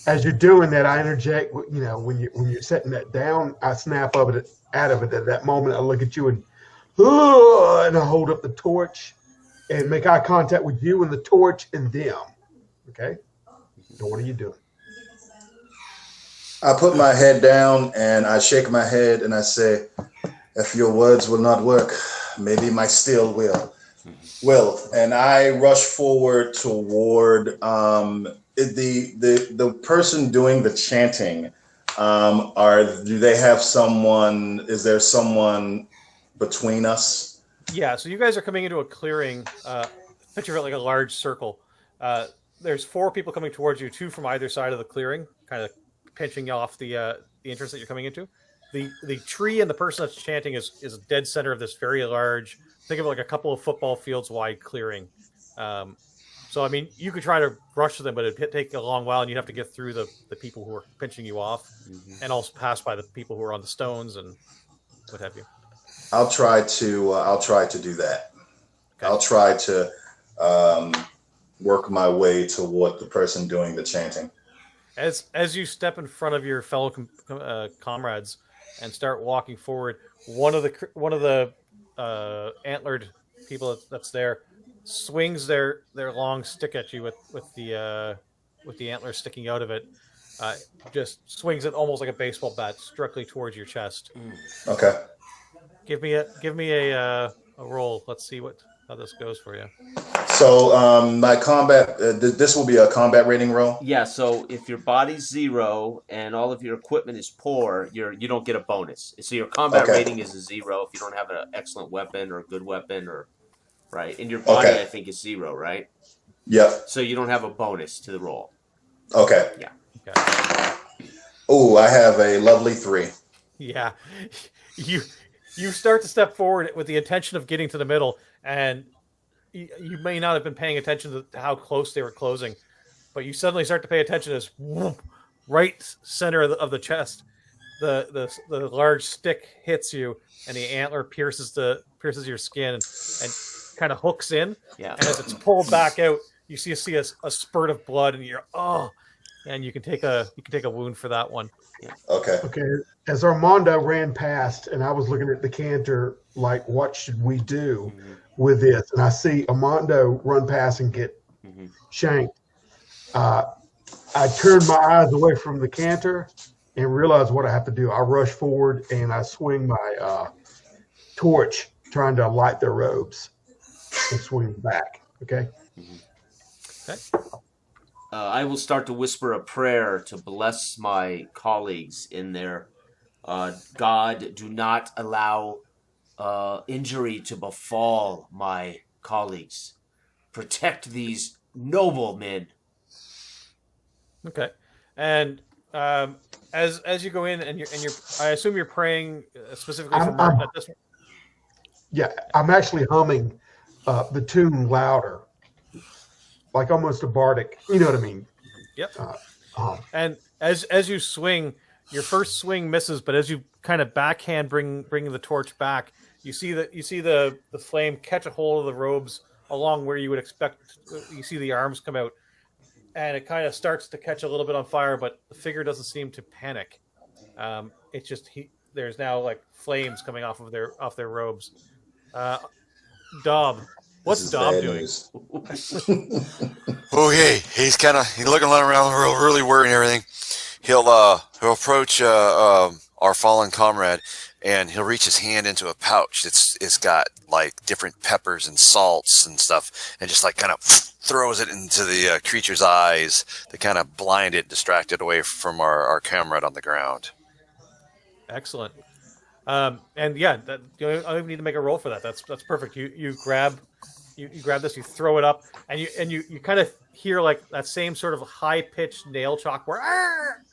As you're doing that, I interject. You know, when you're setting that down, I snap out of it. At that moment, I look at you and I hold up the torch and make eye contact with you and the torch and them. Okay. So what are you doing? I put my head down and I shake my head and I say, "If your words will not work, maybe my steel will." And I rush forward toward the person doing the chanting. Do they have someone? Is there someone between us? Yeah. So you guys are coming into a clearing. Picture it like a large circle. There's 4 people coming towards you, 2 from either side of the clearing, kind of pinching off the entrance that you're coming into. The tree and the person that's chanting is dead center of this very large. Think of it like a couple of football fields wide clearing. So, I mean, you could try to rush to them, but it'd take a long while, and you'd have to get through the people who are pinching you off, and also pass by the people who are on the stones and what have you. I'll try to do that. Okay. I'll try to work my way toward the person doing the chanting. As you step in front of your fellow comrades and start walking forward, one of the antlered people that's there swings their long stick at you with the antler sticking out of it. Just swings it almost like a baseball bat directly towards your chest. Okay. Give me a roll. Let's see how this goes for you. So my combat, this will be a combat rating roll. Yeah, so if your body's 0 and all of your equipment is poor, you don't get a bonus. So your combat rating is a 0 if you don't have an excellent weapon or a good weapon, or right. And your body, I think, is 0, right? Yep. So you don't have a bonus to the roll. Okay. Yeah. Okay. Oh, I have a lovely 3. Yeah, you start to step forward with the intention of getting to the middle, and you may not have been paying attention to how close they were closing, but you suddenly start to pay attention to this whoop, right center of the chest. The large stick hits you, and the antler pierces your skin and kind of hooks in. Yeah. And as it's pulled back out, you see a spurt of blood, and and you can take a wound for that one. Yeah. Okay. Okay. As Armando ran past, and I was looking at the canter, like, what should we do with this? And I see Armando run past and get shanked. I turn my eyes away from the canter and realize what I have to do. I rush forward and I swing my torch, trying to light their robes, and swing back. Okay. Okay. I will start to whisper a prayer to bless my colleagues in there. God, do not allow injury to befall my colleagues. Protect these noble men. Okay. And as you go in and you're I assume you're praying specifically for Martin at this point. Yeah, I'm actually humming the tune louder, like almost a bardic. You know what I mean? Yep. And as you swing, your first swing misses, but as you kind of backhand bring the torch back, you see the flame catch a hold of the robes along where you would expect. You see the arms come out, and it kind of starts to catch a little bit on fire, but the figure doesn't seem to panic. It's just there's now like flames coming off their robes. Dob, what's Dob doing? Okay, he's looking around the world, really worried and everything. He'll approach our fallen comrade, and he'll reach his hand into a pouch. It's got like different peppers and salts and stuff, and just like kind of throws it into the creature's eyes to kind of blind it, distract it away from our comrade on the ground. Excellent. And yeah, you don't even need to make a roll for that. That's perfect. You grab this, you throw it up, and you kind of hear like that same sort of high pitched nail chalk where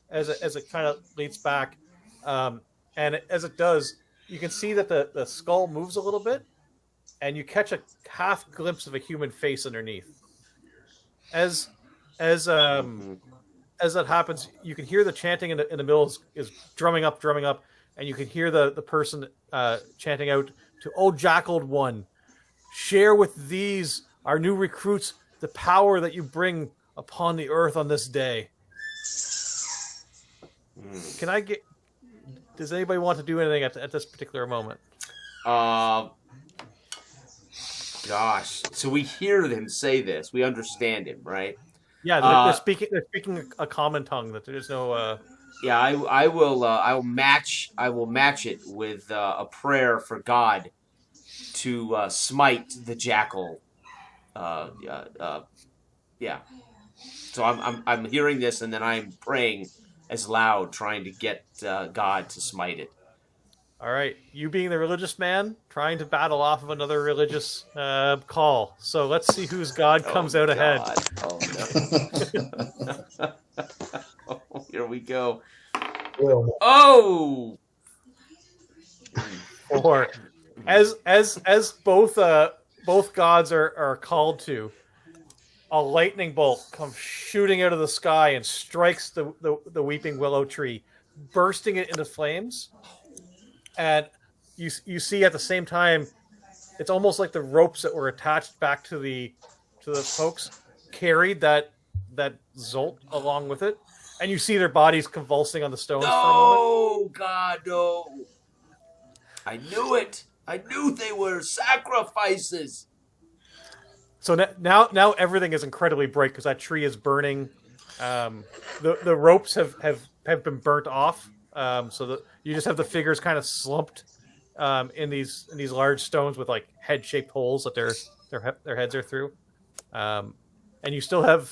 as it kind of leads back, and as it does, you can see that the skull moves a little bit, and you catch a half glimpse of a human face underneath. As that happens, you can hear the chanting in the middle is drumming up, and you can hear the person chanting out to "O Jackaled One, share with these our new recruits the power that you bring upon the earth on this day." Can I get? Does anybody want to do anything at this particular moment? Gosh. So we hear them say this. We understand him, right? Yeah, they're speaking. They're speaking a common tongue. That there's no. Yeah, I will match it with a prayer for God to smite the jackal. Yeah. So I'm hearing this, and then I'm praying as loud, trying to get God to smite it. All right, you being the religious man, trying to battle off of another religious call. So let's see whose God comes out ahead. Oh no! Oh, here we go. Well, Oh. Or as both gods are called to, a lightning bolt comes shooting out of the sky and strikes the weeping willow tree, bursting it into flames. And you see at the same time, it's almost like the ropes that were attached back to the folks carried that that Zolt along with it, and you see their bodies convulsing on the stones for a moment. No, God, no. I knew it. I knew they were sacrifices. So now everything is incredibly bright because that tree is burning. The ropes have been burnt off, so that you just have the figures kind of slumped in these large stones with like head shaped holes that their heads are through, and you still have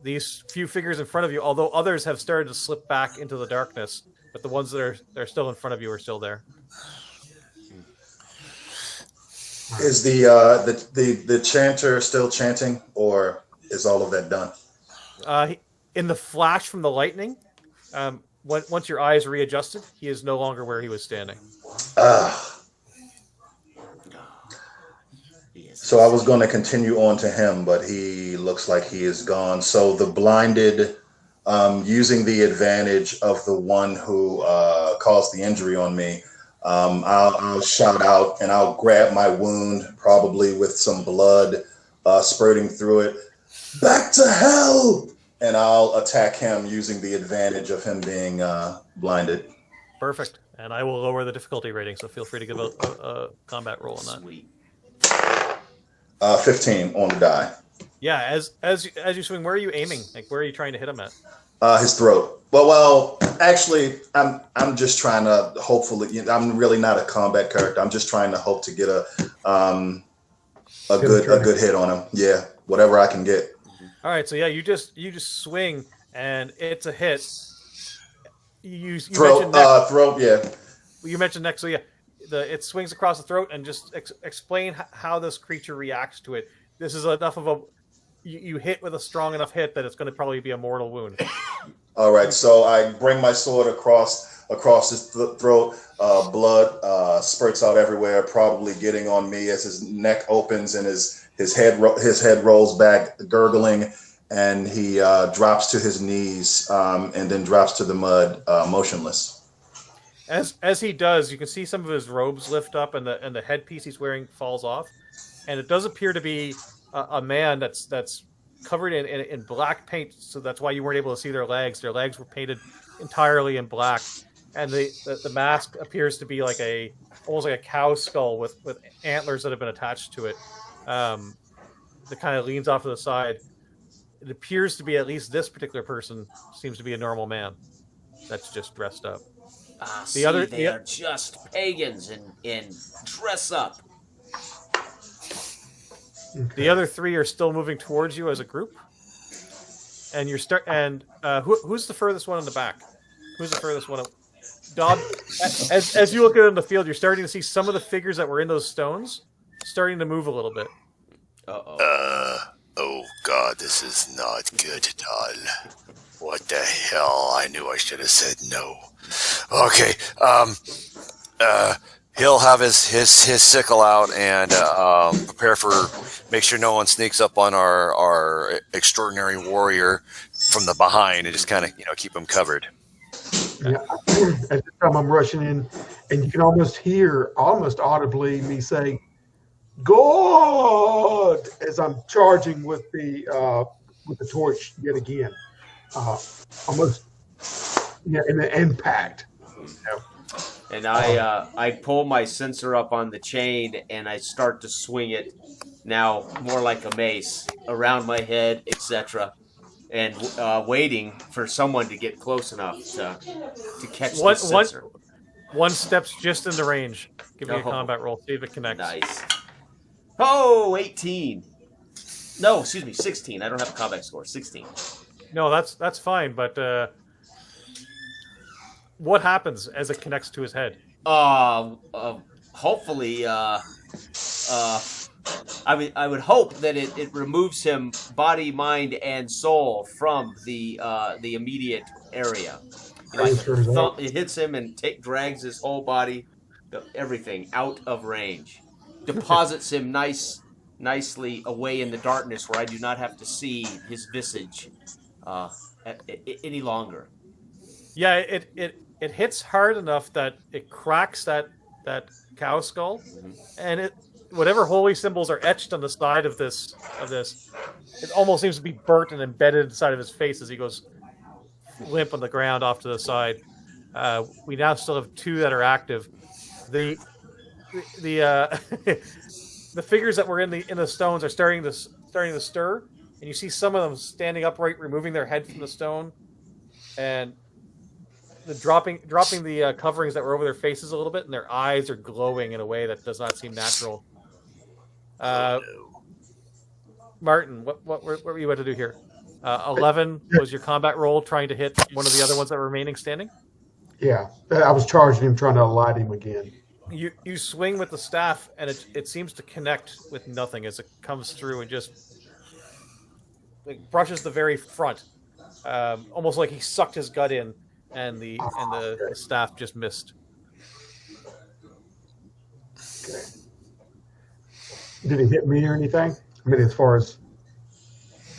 these few figures in front of you. Although others have started to slip back into the darkness, but the ones that are still in front of you are still there. Is the chanter still chanting, or is all of that done? In the flash from the lightning, once your eyes readjusted, he is no longer where he was standing. So I was going to continue on to him, but he looks like he is gone. So the blinded, using the advantage of the one who caused the injury on me, I'll shout out and I'll grab my wound, probably with some blood spurting through it. Back to hell! And I'll attack him using the advantage of him being blinded. Perfect. And I will lower the difficulty rating, so feel free to give a combat roll on that. Sweet. 15 on the die. Yeah, as you swing, where are you aiming? Like, where are you trying to hit him at? His throat. Well, actually, I'm just trying to hopefully. I'm really not a combat character. I'm just trying to hope to get a good hit on him. Yeah, whatever I can get. All right, so yeah, you just swing and it's a hit. You Throat. Yeah. You mentioned next, so yeah, it swings across the throat, and just explain how this creature reacts to it. This is enough of a you hit with a strong enough hit that it's going to probably be a mortal wound. All right, so I bring my sword across his throat. Blood spurts out everywhere, probably getting on me as his neck opens and his head rolls back, gurgling, and he drops to his knees and then drops to the mud, motionless. As he does, you can see some of his robes lift up, and the headpiece he's wearing falls off, and it does appear to be a man that's covered in black paint, so that's why you weren't able to see their legs. Their legs were painted entirely in black, and the mask appears to be like almost like a cow skull with antlers that have been attached to it. That kind of leans off to the side. It appears to be, at least this particular person seems to be a normal man that's just dressed up. They are just pagans in dress up. Okay. The other three are still moving towards you as a group, and who's the furthest one in the back? Who's the furthest one? Dob, as you look at it in the field, you're starting to see some of the figures that were in those stones starting to move a little bit. Oh God, this is not good at all. What the hell? I knew I should have said no. Okay, he'll have his sickle out and prepare make sure no one sneaks up on our extraordinary warrior from the behind, and just kind of keep him covered. Yeah. At this time I'm rushing in, and you can almost hear, almost audibly, me say, "God!" as I'm charging with the torch yet again. Almost, yeah, in the impact. And I pull my sensor up on the chain, and I start to swing it now more like a mace around my head, etc. And waiting for someone to get close enough to catch the sensor. One step's just in the range. Give me a combat roll. See if it connects. Nice. Oh, 18. No, excuse me, 16. I don't have a combat score. 16. No, that's fine. But what happens as it connects to his head? Hopefully, I would hope that it removes him body, mind, and soul from the immediate area. It hits him and drags his whole body, everything, out of range. Deposits him nicely away in the darkness where I do not have to see his visage any longer. Yeah, it hits hard enough that it cracks that cow skull, and whatever holy symbols are etched on the side of this, it almost seems to be burnt and embedded inside of his face as he goes limp on the ground off to the side. We now still have 2 that are active. The the figures that were in the stones are starting to stir, and you see some of them standing upright, removing their head from the stone, and dropping the coverings that were over their faces a little bit, and their eyes are glowing in a way that does not seem natural. Martin, what were you about to do here? 11 was your combat roll, trying to hit one of the other ones that were remaining standing. Yeah, I was charging him, trying to light him again. You swing with the staff, and it seems to connect with nothing as it comes through and just brushes the very front, almost like he sucked his gut in, and the staff just missed. Okay. Did it hit me or anything? I mean, as far as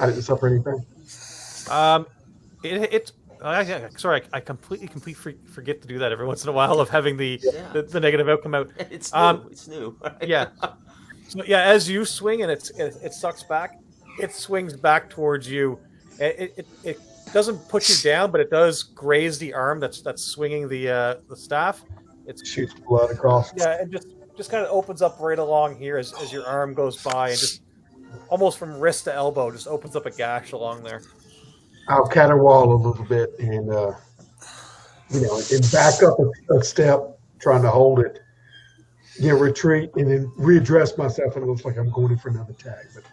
I didn't suffer anything. Sorry, I completely forget to do that every once in a while of having the negative outcome out. It's new. It's new. Yeah. So, yeah, as you swing and it sucks back, it swings back towards you. It doesn't put you down, but it does graze the arm that's swinging the staff. It shoots blood across. Yeah, and just kind of opens up right along here as your arm goes by, and just almost from wrist to elbow, just opens up a gash along there. I'll caterwaul a little bit and and back up a step, trying to hold it. Retreat and then readdress myself, and it looks like I'm going in for another tag. But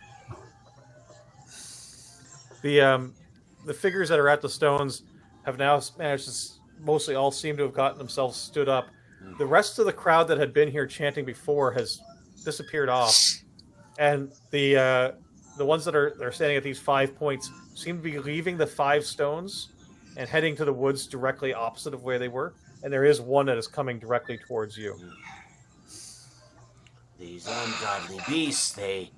the figures that are at the stones have now managed to mostly all seem to have gotten themselves stood up. The rest of the crowd that had been here chanting before has disappeared off, and the ones that are standing at these 5 points seem to be leaving the 5 stones and heading to the woods directly opposite of where they were. And there is one that is coming directly towards you. These ungodly beasts, they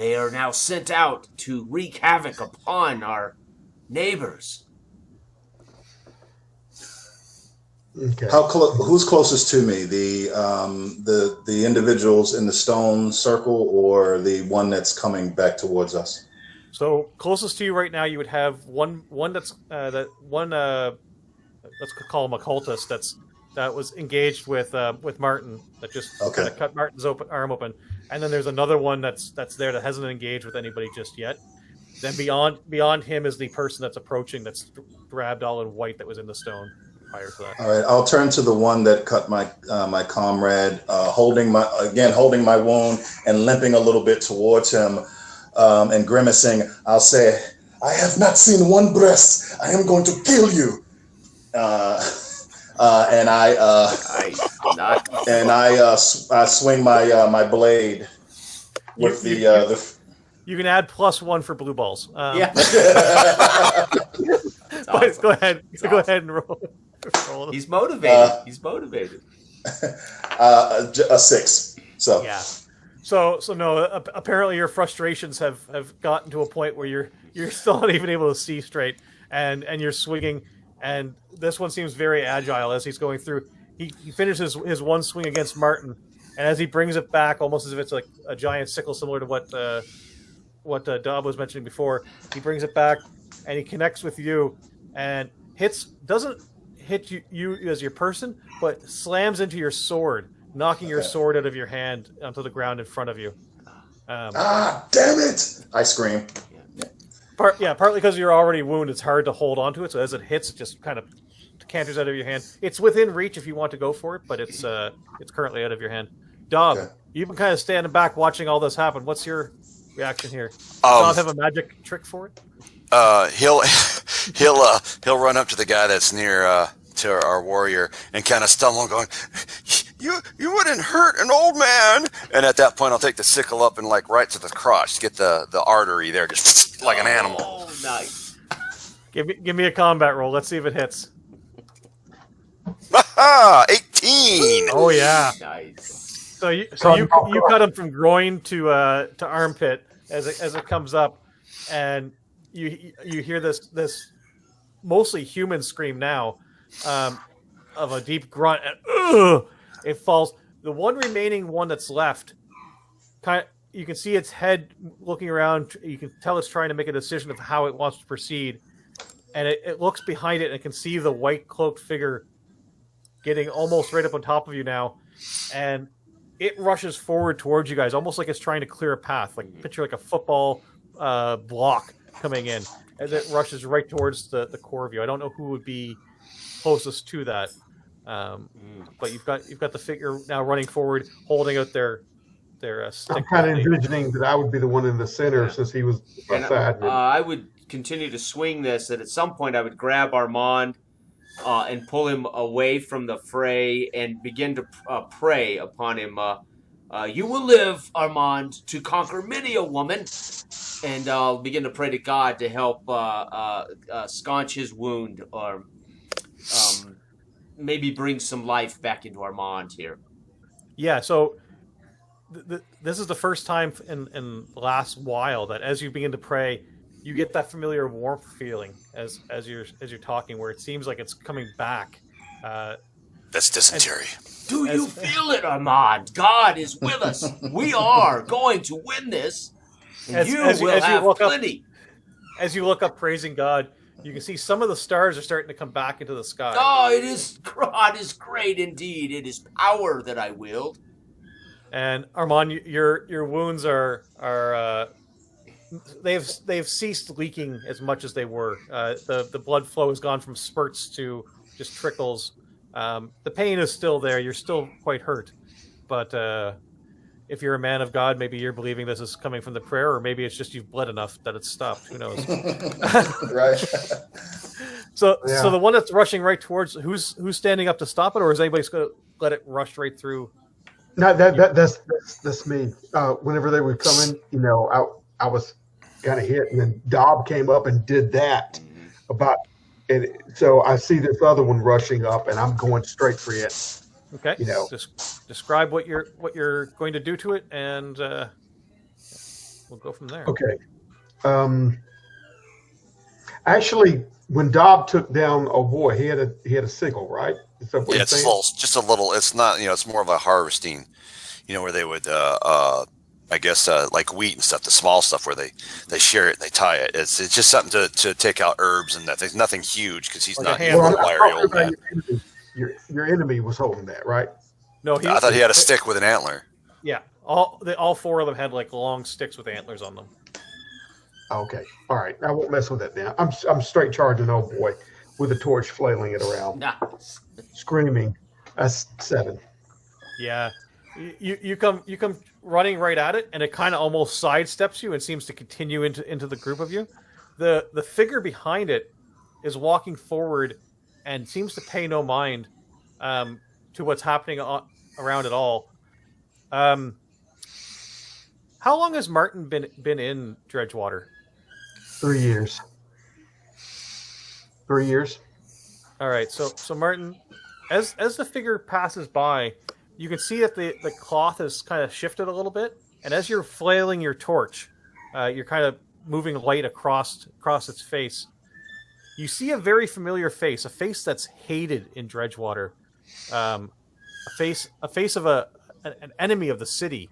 are now sent out to wreak havoc upon our neighbors. okay. Who's closest to me? The individuals in the stone circle, or the one that's coming back towards us? So closest to you right now, you would have one that's let's call him a cultist that was engaged with Martin, that just kind of cut Martin's arm open, and then there's another one that's there that hasn't engaged with anybody just yet. Then beyond him is the person that's approaching, that's grabbed all in white, that was in the stone prior to that. All right, I'll turn to the one that cut my comrade, holding my wound and limping a little bit towards him, and grimacing. I'll say, "I have not seen one breast. I am going to kill you." And I swing my blade with the. You can add +1 for blue balls. Yeah. But go ahead. Go ahead and roll. He's motivated. A 6. So yeah. So no. Apparently, your frustrations have gotten to a point where you're still not even able to see straight, and you're swinging. And this one seems very agile as he's going through. He finishes his one swing against Martin, and as he brings it back, almost as if it's like a giant sickle, similar to what Dob was mentioning before. He brings it back, and he connects with you, and doesn't hit you as your person, but slams into your sword, knocking your sword out of your hand onto the ground in front of you. Damn it! I scream. Partly because you're already wounded, it's hard to hold onto it. So as it hits, it just kind of canters out of your hand. It's within reach if you want to go for it, but it's currently out of your hand. Dob, you've been kind of standing back watching all this happen. What's your reaction here? Does Dob have a magic trick for it? He'll run up to the guy that's near to our warrior and kind of stumble, going, "You wouldn't hurt an old man." And at that point, I'll take the sickle up and right to the crotch, get the artery there, just like an animal. Oh, nice. Give me a combat roll. Let's see if it hits. 18. Oh yeah. Nice. So you cut him from groin to armpit as it comes up, and you hear this mostly human scream now, of a deep grunt, and it falls. The one remaining one that's left you can see its head looking around. You can tell it's trying to make a decision of how it wants to proceed. And it looks behind it and can see the white cloaked figure getting almost right up on top of you now. And it rushes forward towards you guys, almost like it's trying to clear a path. Like picture like a football block coming in as it rushes right towards the core of you. I don't know who would be closest to that. But you've got the figure now running forward, holding out their stick. I'm kind of envisioning that I would be the one in the center since he was beside me. I would continue to swing this, that at some point I would grab Armand and pull him away from the fray and begin to pray upon him. You will live, Armand, to conquer many a woman. And I'll begin to pray to God to help staunch his wound or maybe bring some life back into Armand here. Yeah, so this is the first time in the last while that as you begin to pray, you get that familiar warmth feeling as you're talking, where it seems like it's coming back. That's dysentery. Do you feel it, Armand? God is with us. We are going to win this. And you will have plenty. As you look up praising God, you can see some of the stars are starting to come back into the sky. Oh, God is great indeed. It is power that I wield. And Armand, your wounds are they've ceased leaking as much as they were. The blood flow has gone from spurts to just trickles. The pain is still there. You're still quite hurt, but if you're a man of God, maybe you're believing this is coming from the prayer, or maybe it's just you've bled enough that it's stopped. Who knows? Right. So the one that's rushing right towards, who's standing up to stop it, or is anybody just going to let it rush right through? No, that's me. Whenever they were coming, I was kind of hit, and then Dob came up and did that and so I see this other one rushing up, and I'm going straight for it. Okay. Just describe what you're going to do to it, and we'll go from there. Okay. Actually, when Dob took down a boy, he had a sickle, right? Yeah, it's just a little. It's not. It's more of a harvesting. Where they would, I guess, like wheat and stuff, the small stuff where they shear it and they tie it. It's just something to take out herbs and nothing huge because he's like not a wiry old man. Your enemy was holding that, right? No, I thought he had a stick with an antler. Yeah, all four of them had like long sticks with antlers on them. Okay, all right. I won't mess with that now. I'm straight charging old boy with a torch, flailing it around, screaming. That's 7. Yeah, you come running right at it, and it kind of almost sidesteps you and seems to continue into the group of you. The figure behind it is walking forward and seems to pay no mind to what's happening around it all. How long has Martin been in Dredgewater? 3 years. 3 years. All right, so Martin, as the figure passes by, you can see that the cloth has kind of shifted a little bit, and as you're flailing your torch, you're kind of moving light across its face. You see a very familiar face, a face that's hated in Dredgewater, a face of an enemy of the city.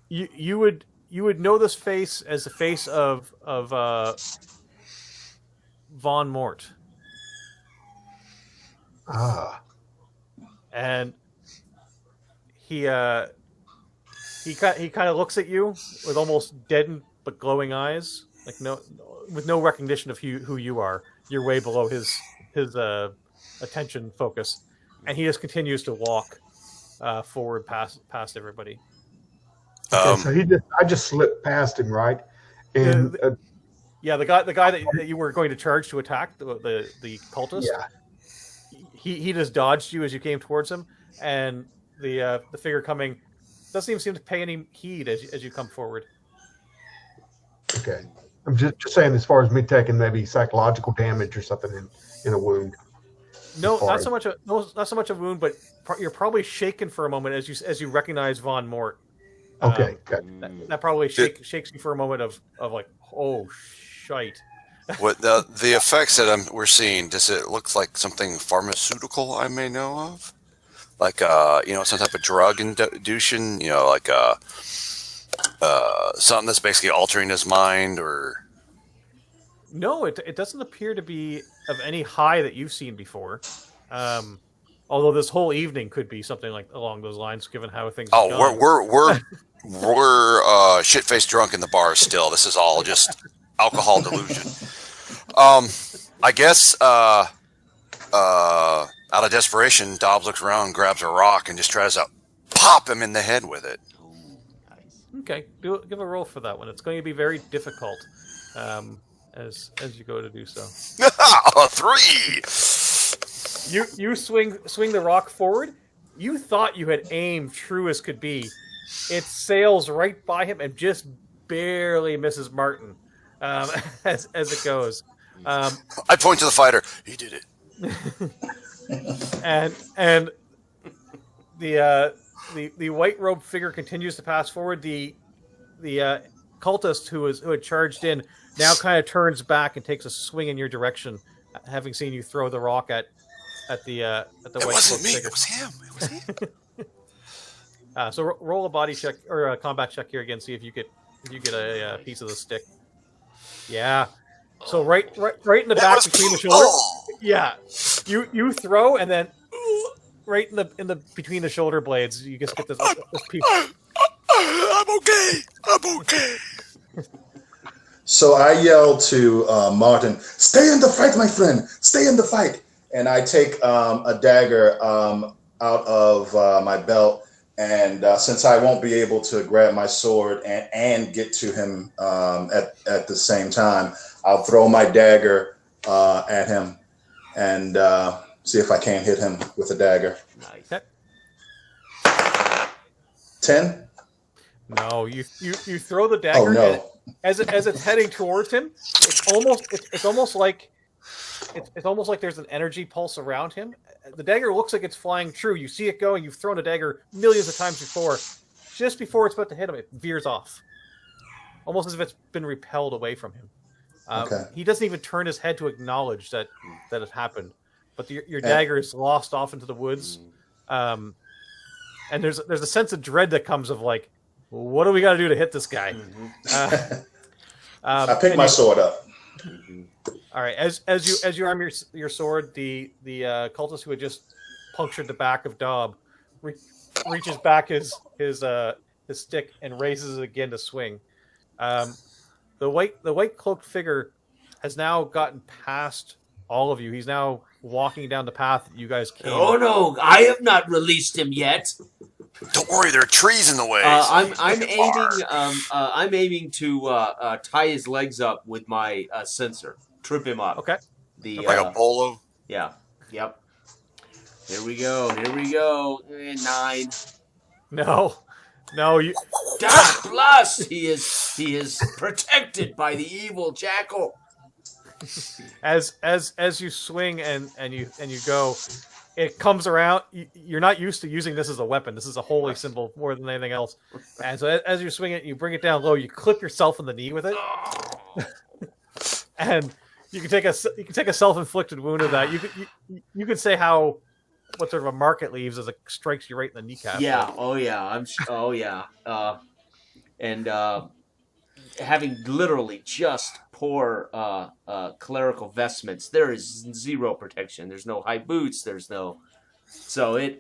You would know this face as the face of Von Mort. And he kind of looks at you with almost deadened but glowing eyes, like with no recognition of who you are. You're way below his attention focus, and he just continues to walk forward past everybody. Okay, so I just slipped past him, right? And yeah, the guy that you were going to charge to attack the cultist. Yeah. He just dodged you as you came towards him, and the figure coming doesn't even seem to pay any heed as you come forward. Okay, I'm just saying, as far as me taking maybe psychological damage or something in a wound. No, not so much a wound, but you're probably shaken for a moment as you recognize Von Mort. Okay, that probably shakes you for a moment of like, oh shite. What the effects that we're seeing? Does it look like something pharmaceutical I may know of? like some type of drug induction, like something that's basically altering his mind, or No, it doesn't appear to be of any high that you've seen before. Although this whole evening could be something like along those lines, given how things. Have gone. we're shit-faced drunk in the bars still. This is all just alcohol delusion. I guess out of desperation, Dobbs looks around, grabs a rock, and just tries to pop him in the head with it. Okay, give a roll for that one. It's going to be very difficult as you go to do so. A 3. You swing the rock forward. You thought you had aimed true as could be. It sails right by him and just barely misses Martin as it goes. I point to the fighter. He did it. and the white robed figure continues to pass forward. The cultist who had charged in now kind of turns back and takes a swing in your direction, having seen you throw the rock at the It white wasn't cloaked me. figure. It was him. It was him. So roll a body check or a combat check here again. See if you get a piece of the stick. Yeah. So right in the back between the shoulders. Yeah. You throw and then right in the between the shoulder blades, you just get this piece. I'm okay. I'm okay. So I yell to Martin, "Stay in the fight, my friend. Stay in the fight." And I take a dagger out of my belt. And since I won't be able to grab my sword and get to him at the same time, I'll throw my dagger at him and see if I can't hit him with a dagger. Nice. 10? No, you throw the dagger. Oh no! As it's heading towards him, it's almost like there's an energy pulse around him. The dagger looks like it's flying true. You see it going. You've thrown a dagger millions of times before. Just before it's about to hit him, it veers off, almost as if it's been repelled away from him. Okay. He doesn't even turn his head to acknowledge that it happened. But your dagger is lost off into the woods, and there's a sense of dread that comes of like, what do we got to do to hit this guy? I pick my sword up. All right, as you arm your sword, the cultist who had just punctured the back of Dob reaches back his stick and raises it again to swing. The white cloaked figure has now gotten past all of you. He's now walking down the path that you guys came. Oh no, I have not released him yet. Don't worry, there are trees in the way. I'm aiming to tie his legs up with my sensor. Trip him up. Okay. Like a polo? Yeah. Yep. Here we go. 9. No, you. Plus, he is protected by the evil jackal. As you swing and you go, it comes around. You're not used to using this as a weapon. This is a holy symbol more than anything else. And so as you swing it, you bring it down low. You clip yourself in the knee with it, and you can take a self-inflicted wound of that. You could say what sort of a mark it leaves as it strikes you right in the kneecap. Yeah. Oh yeah. And having literally just poor clerical vestments, there is zero protection. There's no high boots. There's no. So it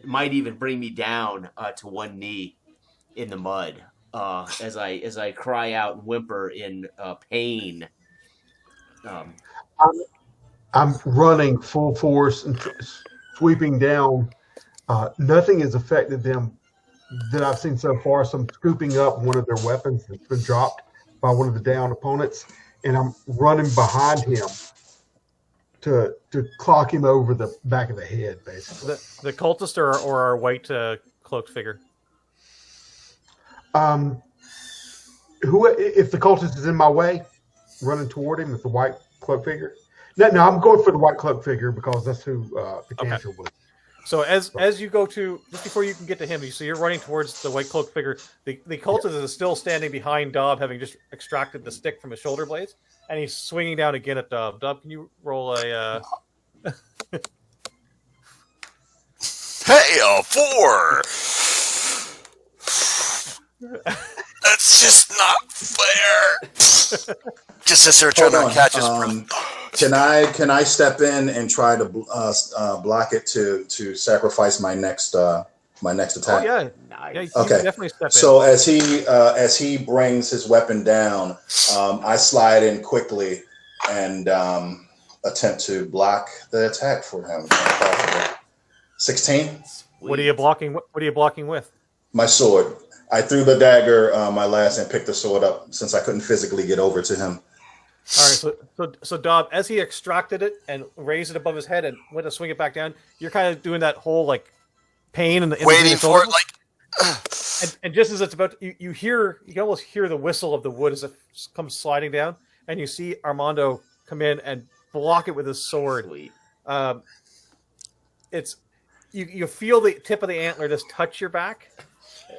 might even bring me down to one knee in the mud as I cry out and whimper in pain. I'm running full force and sweeping down. Nothing has affected them that I've seen so far. So I'm scooping up one of their weapons that's been dropped by one of the down opponents, and I'm running behind him to clock him over the back of the head, basically. The cultist or our white cloaked figure? If the cultist is in my way, running toward him, if the white cloak figure. No, I'm going for the white cloak figure because that's who the cancer was. So as you go to, just before you can get to him, so you're running towards the white cloak figure. The cultist is still standing behind Dob, having just extracted the stick from his shoulder blades, and he's swinging down again at Dob. Dob, can you roll a? Hey, a 4. That's just not fair. Just sits there trying to catch his breath. Can I step in and try to block it to sacrifice my next attack? Oh yeah, Nice. yeah. You Okay. can definitely step in. So as he brings his weapon down, I slide in quickly and attempt to block the attack for him. 16. What are you blocking? What are you blocking with? My sword. I threw the dagger my last and picked the sword up since I couldn't physically get over to him. All right, so Dob, as he extracted it and raised it above his head and went to swing it back down, you're kind of doing that whole like pain and waiting for it, like. and just as it's about, you can almost hear the whistle of the wood as it comes sliding down, and you see Armando come in and block it with his sword. Sweet. It's you feel the tip of the antler just touch your back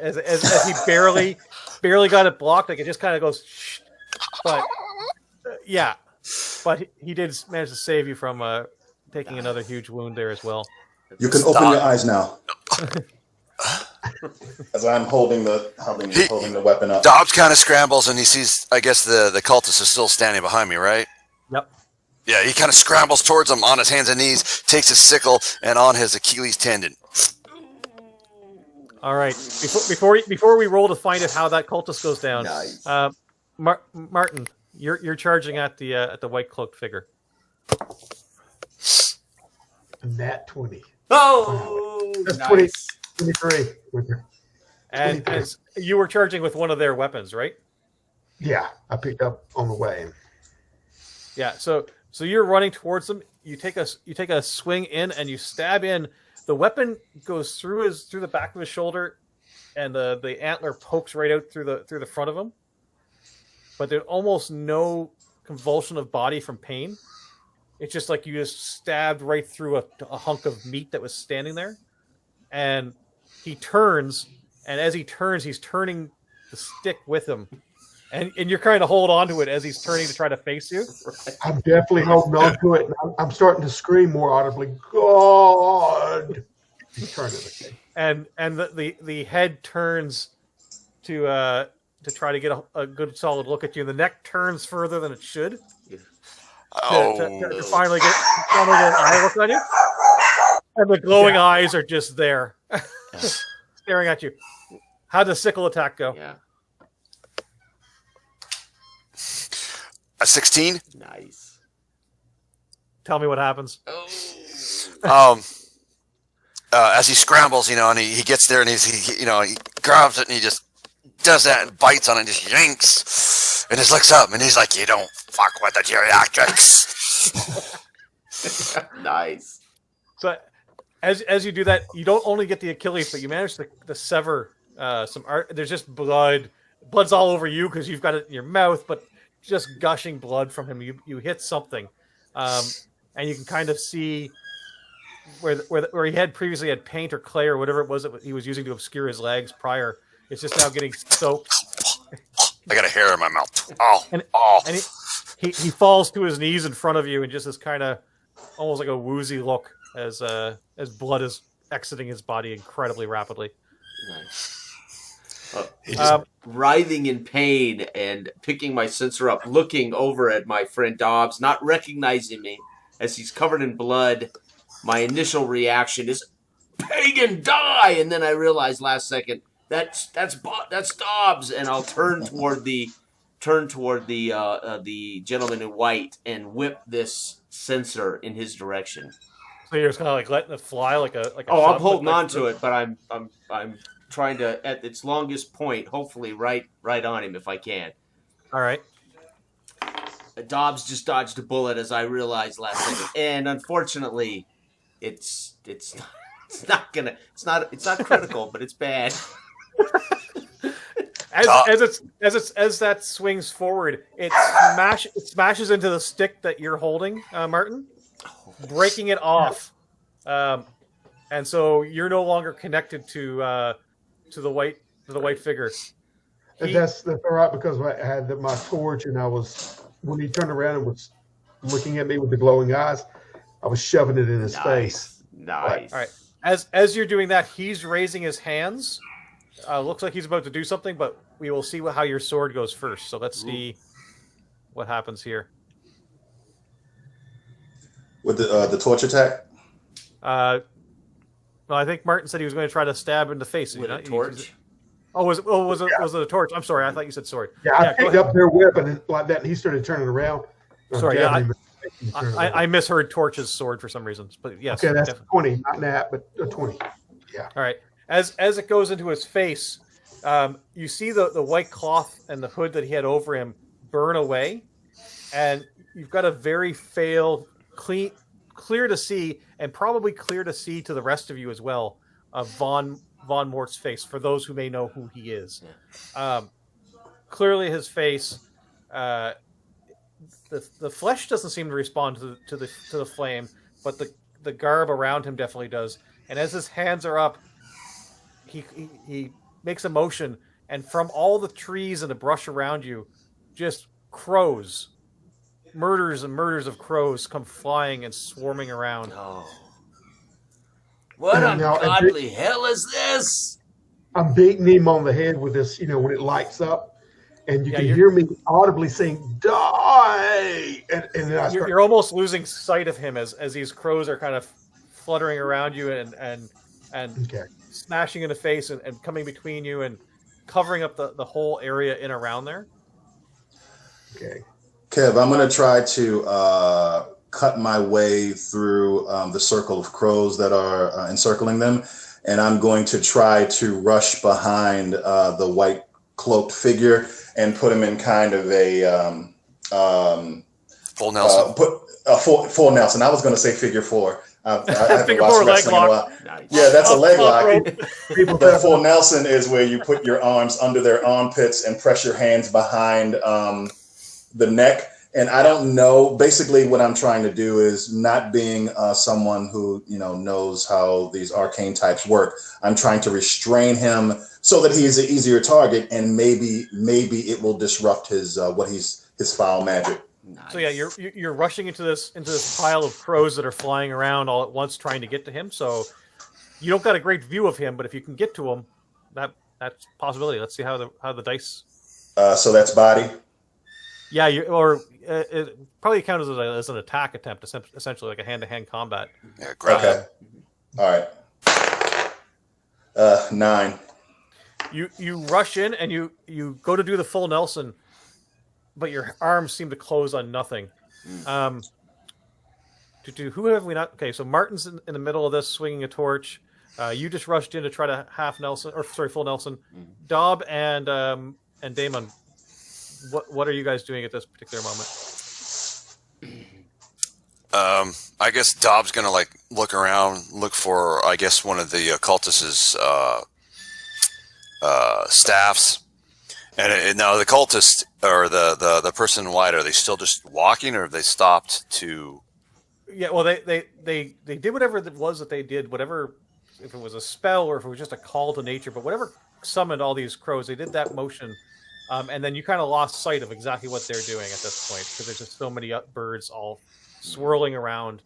as he barely got it blocked, like it just kind of goes, shh. But yeah, but he did manage to save you from taking another huge wound there as well. You can open your eyes now. As I'm holding the weapon up. Dobbs kind of scrambles and he sees, I guess the cultist is still standing behind me, right? Yep. Yeah, he kind of scrambles towards him on his hands and knees, takes his sickle and on his Achilles tendon. All right. Before we roll to find out how that cultist goes down, Nice. Martin, you're charging at the white cloaked figure. Nat 20. Oh, That's nice. 23. And as you were charging with one of their weapons, right? Yeah, I picked up on the way. Yeah. So you're running towards them. You take a swing in and you stab in. The weapon goes through the back of his shoulder, and the antler pokes right out through the front of him. But there's almost no convulsion of body from pain. It's just like you just stabbed right through a hunk of meat that was standing there. And he turns, and as he turns, he's turning the stick with him. And you're trying to hold on to it as he's turning to try to face you. I'm definitely holding on to it. And I'm starting to scream more audibly. God! He's turning it. And the head turns to try to get a good solid look at you. The neck turns further than it should. To finally get an eye look on you. And the glowing eyes are just there, staring at you. How'd the sickle attack go? Yeah. A 16? Nice. Tell me what happens. As he scrambles, and he gets there and he grabs it and he just does that and bites on it and just yanks and just looks up and he's like, "You don't fuck with the geriatrics." Nice. So as you do that, you don't only get the Achilles, but you manage to sever some art. There's just blood. Blood's all over you because you've got it in your mouth, but just gushing blood from him. You hit something, and you can kind of see where he had previously had paint or clay or whatever it was that he was using to obscure his legs prior. It's just now getting soaked. I got a hair in my mouth. And he falls to his knees in front of you and just this kind of almost like a woozy look as blood is exiting his body incredibly rapidly. Nice. Writhing in pain and picking my sensor up, looking over at my friend Dobbs, not recognizing me as he's covered in blood. My initial reaction is, "Pagan, die!" And then I realize last second that's Dobbs, and I'll turn toward the gentleman in white and whip this sensor in his direction. So you're just kind of like letting it fly like a. I'm holding on to it, but I'm trying to, at its longest point, hopefully right on him if I can. All right. Dobbs just dodged a bullet as I realized last second, and unfortunately, it's not critical, but it's bad. As that swings forward, it smashes into the stick that you're holding, Martin, breaking it off, and so you're no longer connected to the white figure. That's all right, because I had my torch, and when he turned around and was looking at me with the glowing eyes, I was shoving it in his face. Nice. All right. As you're doing that, he's raising his hands. Looks like he's about to do something, but we will see how your sword goes first. So let's see what happens here. With the torch attack? Well, I think Martin said he was going to try to stab in the face. With a torch? Was it a torch? I'm sorry, I thought you said sword. Yeah, I picked up their weapon and like that, and he started turning around. Sorry, I misheard torch's sword for some reasons, but yes. Okay, that's definitely. 20, not that, but a 20. Yeah. All right. As it goes into his face, you see the white cloth and the hood that he had over him burn away, and you've got a very clear to see, and probably clear to see to the rest of you as well, of Von Mort's face, for those who may know who he is. Clearly his face, the flesh doesn't seem to respond to the flame, but the garb around him definitely does. And as his hands are up, he makes a motion, and from all the trees and the brush around you, just crows, murders and murders of crows come flying and swarming around. Oh. What ungodly hell is this? I'm beating him on the head with this, when it lights up, and you can hear me audibly saying, "Die!" And then you're almost losing sight of him as these crows are kind of fluttering around you and smashing in the face and coming between you and covering up the whole area in around there. Okay. Kev, I'm going to try to cut my way through the circle of crows that are encircling them, and I'm going to try to rush behind the white cloaked figure and put him in kind of a full Nelson. Full Nelson. I was going to say figure four. I figure four leg lock. Nice. Yeah, that's a leg lock. The full Nelson is where you put your arms under their armpits and press your hands behind the neck. And I don't know. Basically, what I'm trying to do is, not being someone who knows how these arcane types work, I'm trying to restrain him so that he is an easier target, and maybe it will disrupt his foul magic. Nice. So yeah, you're rushing into this pile of crows that are flying around all at once, trying to get to him. So you don't got a great view of him, but if you can get to him, that's a possibility. Let's see how the dice. So that's body. Yeah, it probably counts as an attack attempt, essentially like a hand-to-hand combat. Yeah, grab. Okay. All right. 9. You rush in and you go to do the full Nelson, but your arms seem to close on nothing. Who have we not? Okay, so Martin's in the middle of this, swinging a torch. You just rushed in to try to full Nelson. Dob and Damon. What are you guys doing at this particular moment? I guess Dob's gonna look around, look for one of the cultists' staffs, and now the cultist or the person in white, are they still just walking, or have they stopped to? Yeah, well, they did whatever it was that they did, whatever, if it was a spell or if it was just a call to nature, but whatever summoned all these crows, they did that motion. And then you kind of lost sight of exactly what they're doing at this point, because there's just so many birds all swirling around.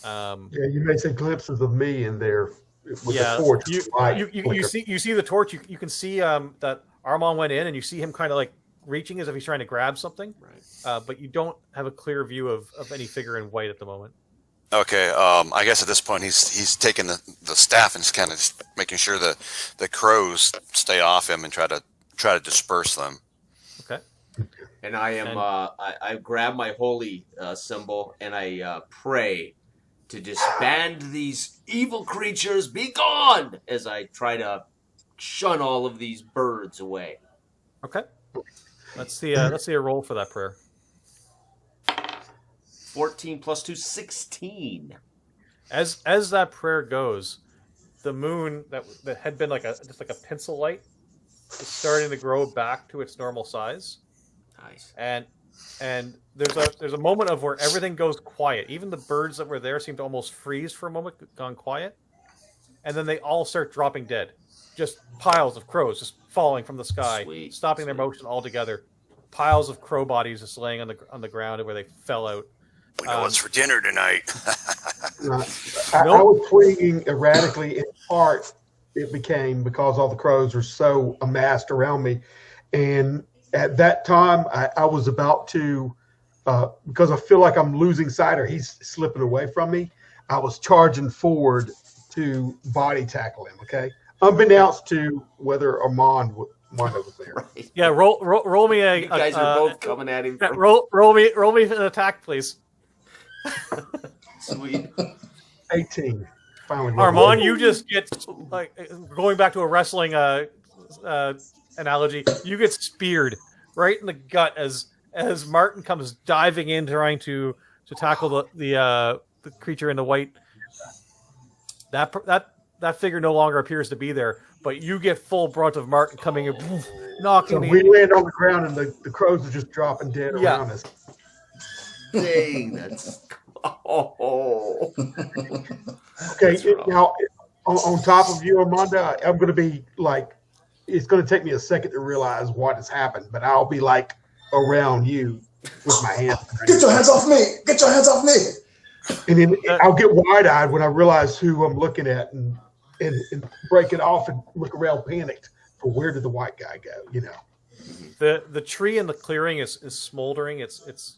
You may see glimpses of me in there with the torch. You see the torch. You can see that Armand went in, and you see him kind of reaching as if he's trying to grab something. Right. But you don't have a clear view of any figure in white at the moment. Okay. I guess at this point he's taking the staff and just kind of making sure the crows stay off him and try to disperse them. Okay. And I am I grab my holy symbol and I pray to disband these evil creatures. Be gone! As I try to shun all of these birds away. Okay. Let's see a roll for that prayer. 14 plus 2, 16. As that prayer goes, the moon that had been just like a pencil light, it's starting to grow back to its normal size. Nice. And there's a moment of where everything goes quiet. Even the birds that were there seem to almost freeze for a moment, gone quiet. And then they all start dropping dead. Just piles of crows just falling from the sky, stopping their motion altogether. Piles of crow bodies just laying on the ground where they fell out. We know what's for dinner tonight. I was swinging erratically. In part, it became because all the crows are so amassed around me. And at that time, I was about to, because I feel like I'm losing sight or he's slipping away from me, I was charging forward to body tackle him, okay? Unbeknownst to whether Armand was there. Right. Yeah, roll me a. You guys are both coming at him. From... Roll me an attack, please. Sweet. 18. Finally. Armand, you just get like going back to a wrestling analogy. You get speared right in the gut as Martin comes diving in, trying to tackle the creature in the white. That figure no longer appears to be there, but you get full brunt of Martin coming and knocking. So we land on the ground, and the crows are just dropping dead around us. Dang, that's Okay, that's rough. now on top of you, Armando, I'm going to be like, it's going to take me a second to realize what has happened, but I'll be like around you with my hands. Get your hands off me! Get your hands off me! And then I'll get wide-eyed when I realize who I'm looking at and break it off and look around panicked for where did the white guy go, you know. The tree in the clearing is smoldering. It's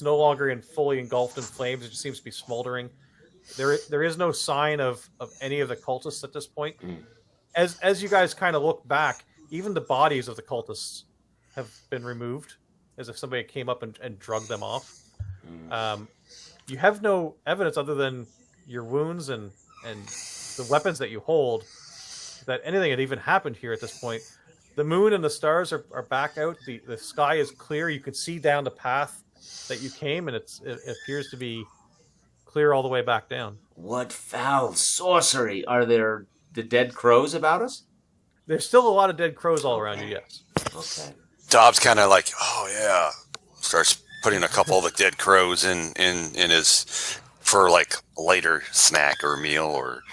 no longer fully engulfed in flames. It just seems to be smoldering. There is no sign of any of the cultists at this point. As you guys kind of look back, even the bodies of the cultists have been removed, as if somebody came up and drugged them off. You have no evidence other than your wounds and the weapons that you hold that anything had even happened here at this point. The moon and the stars are back out. The sky is clear. You can see down the path that you came, and it appears to be clear all the way back down. What foul sorcery! Are there the dead crows about us? There's still a lot of dead crows all around you, yes. Okay. Dobbs kind of like, oh yeah, starts putting a couple of the dead crows in his for like a later snack or meal or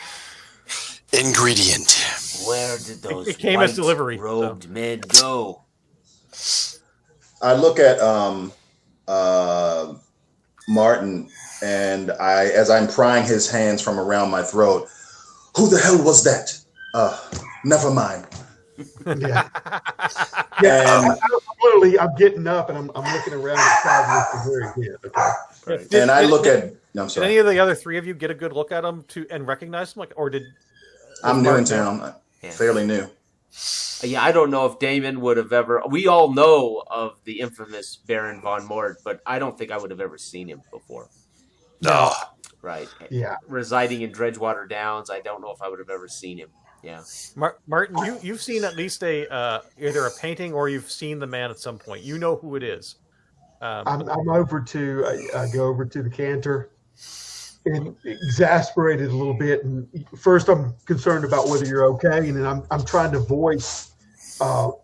ingredient. Where did those it came as delivery, robed men go? I look at Martin, and as I'm prying his hands from around my throat, who the hell was that? Never mind. Yeah. And I'm getting up and I'm looking around and trying to look where he is. Okay. and I look at. No, I'm Did sorry. any of the other three of you get a good look at him and recognize him? I'm new in town, Yeah. fairly new. Yeah, I don't know if Damon would have ever. We all know of the infamous Baron von Mort, but I don't think I would have ever seen him before. No. Right. Yeah. Residing in Dredgewater Downs, I don't know if I would have ever seen him. Yeah. Martin, you've seen at least either a painting or you've seen the man at some point. You know who it is. I'm over to I go over to the cantor and exasperated a little bit. And first, I'm concerned about whether you're okay, and then I'm trying to voice, more.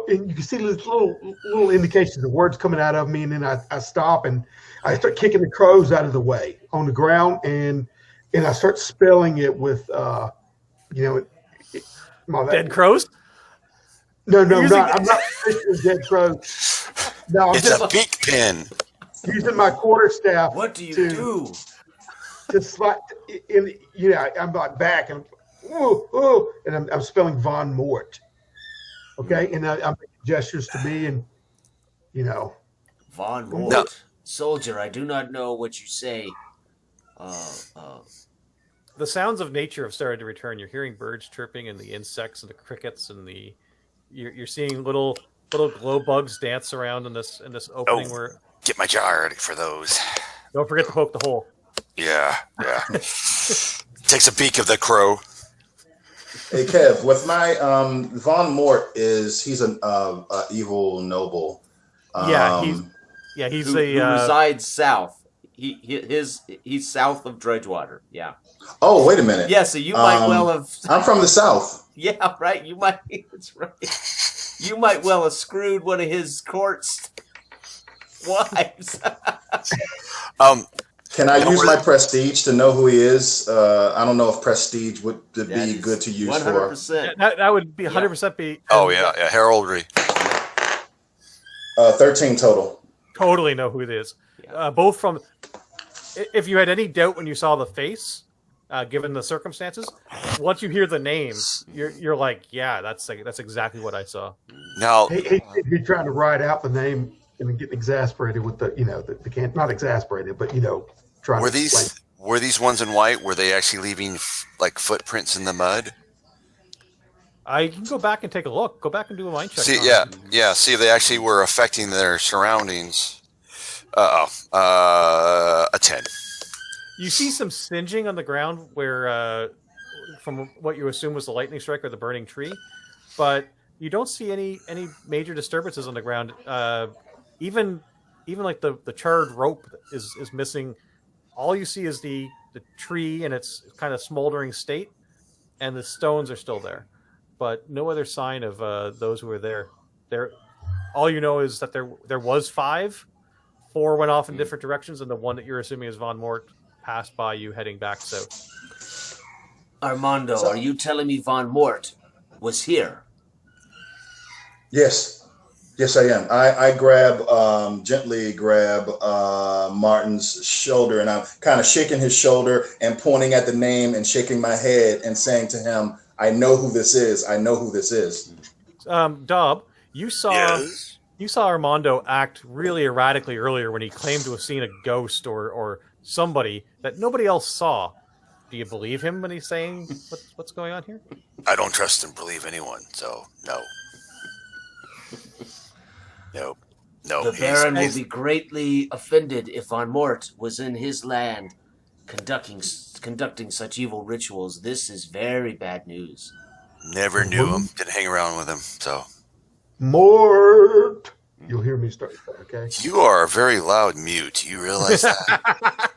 And you can see these little indications of words coming out of me, and then I stop and I start kicking the crows out of the way on the ground, and I start spelling it with, Dead crows? No, I'm not fishing dead crows. No, I'm It's just a beak pin. using my quarterstaff. What do you do? To slide in, I'm like back and and I'm spelling Von Mort. Okay, and I'm making gestures to me, and Von Mort. No. Soldier, I do not know what you say. The sounds of nature have started to return. You're hearing birds chirping and the insects and the crickets and you're seeing little glow bugs dance around in this opening where. Get my jar ready for those. Don't forget to poke the hole. Yeah. Takes a peek of the crow. Hey Kev, with my Von Mort he's an evil noble. He's who resides south. He's south of Dredgewater. Yeah. Oh, wait a minute. Yeah, so you might well have. I'm from the south. Yeah, right. You might. That's right. You might well have screwed one of his court's wives. Can I use my prestige to know who he is? I don't know if prestige would be good to use 100%. That would be 100% be. Oh yeah, heraldry. 13 total. Totally know who it is. Both from, if you had any doubt when you saw the face, given the circumstances, once you hear the name, you're like, yeah, that's exactly what I saw. Now, He's trying to write out the name and then getting exasperated with the can't, not exasperated, but trying were to these ones in white? Were they actually leaving like footprints in the mud? I can go back and take a look. Go back and do a mind check. See, see if they actually were affecting their surroundings. A 10. You see some singeing on the ground where, from what you assume was the lightning strike or the burning tree, but you don't see any major disturbances on the ground. Even like the charred rope is missing. All you see is the tree in its kind of smoldering state, and the stones are still there, but no other sign of those who were there. All you know is that there was 5. 4 went off in different directions, and the one that you're assuming is Von Mort passed by you heading back south. Armando, are you telling me Von Mort was here? Yes. Yes, I am. I gently grab Martin's shoulder, and I'm kind of shaking his shoulder and pointing at the name and shaking my head and saying to him, I know who this is. I know who this is. Dob, you saw Armando act really erratically earlier when he claimed to have seen a ghost or somebody that nobody else saw. Do you believe him when he's saying what's going on here? I don't trust and believe anyone, so no. No. The Baron will be greatly offended if Von Mort was in his land conducting such evil rituals. This is very bad news. Never knew him. Didn't hang around with him, so. Mort. You'll hear me start. Okay. You are a very loud mute. You realize that?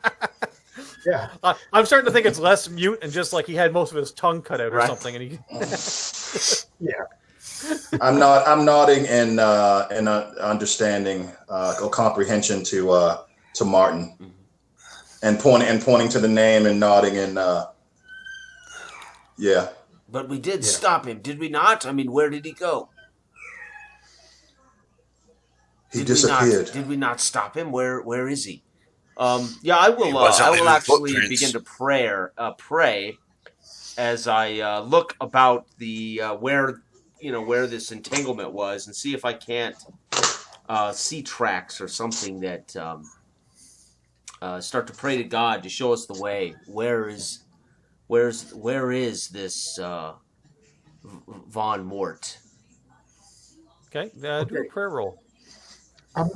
Yeah. I'm starting to think it's less mute and just like he had most of his tongue cut out or something. And he. Yeah. I'm nodding in understanding or comprehension to Martin, and pointing to the name and nodding and yeah. But we did stop him, did we not? I mean, where did he go? He disappeared. Did we not stop him? Where is he? I will actually begin to pray as I look about the where this entanglement was, and see if I can't see tracks or something that start to pray to God to show us the way. Where is this Von Mort? Okay, do a prayer roll.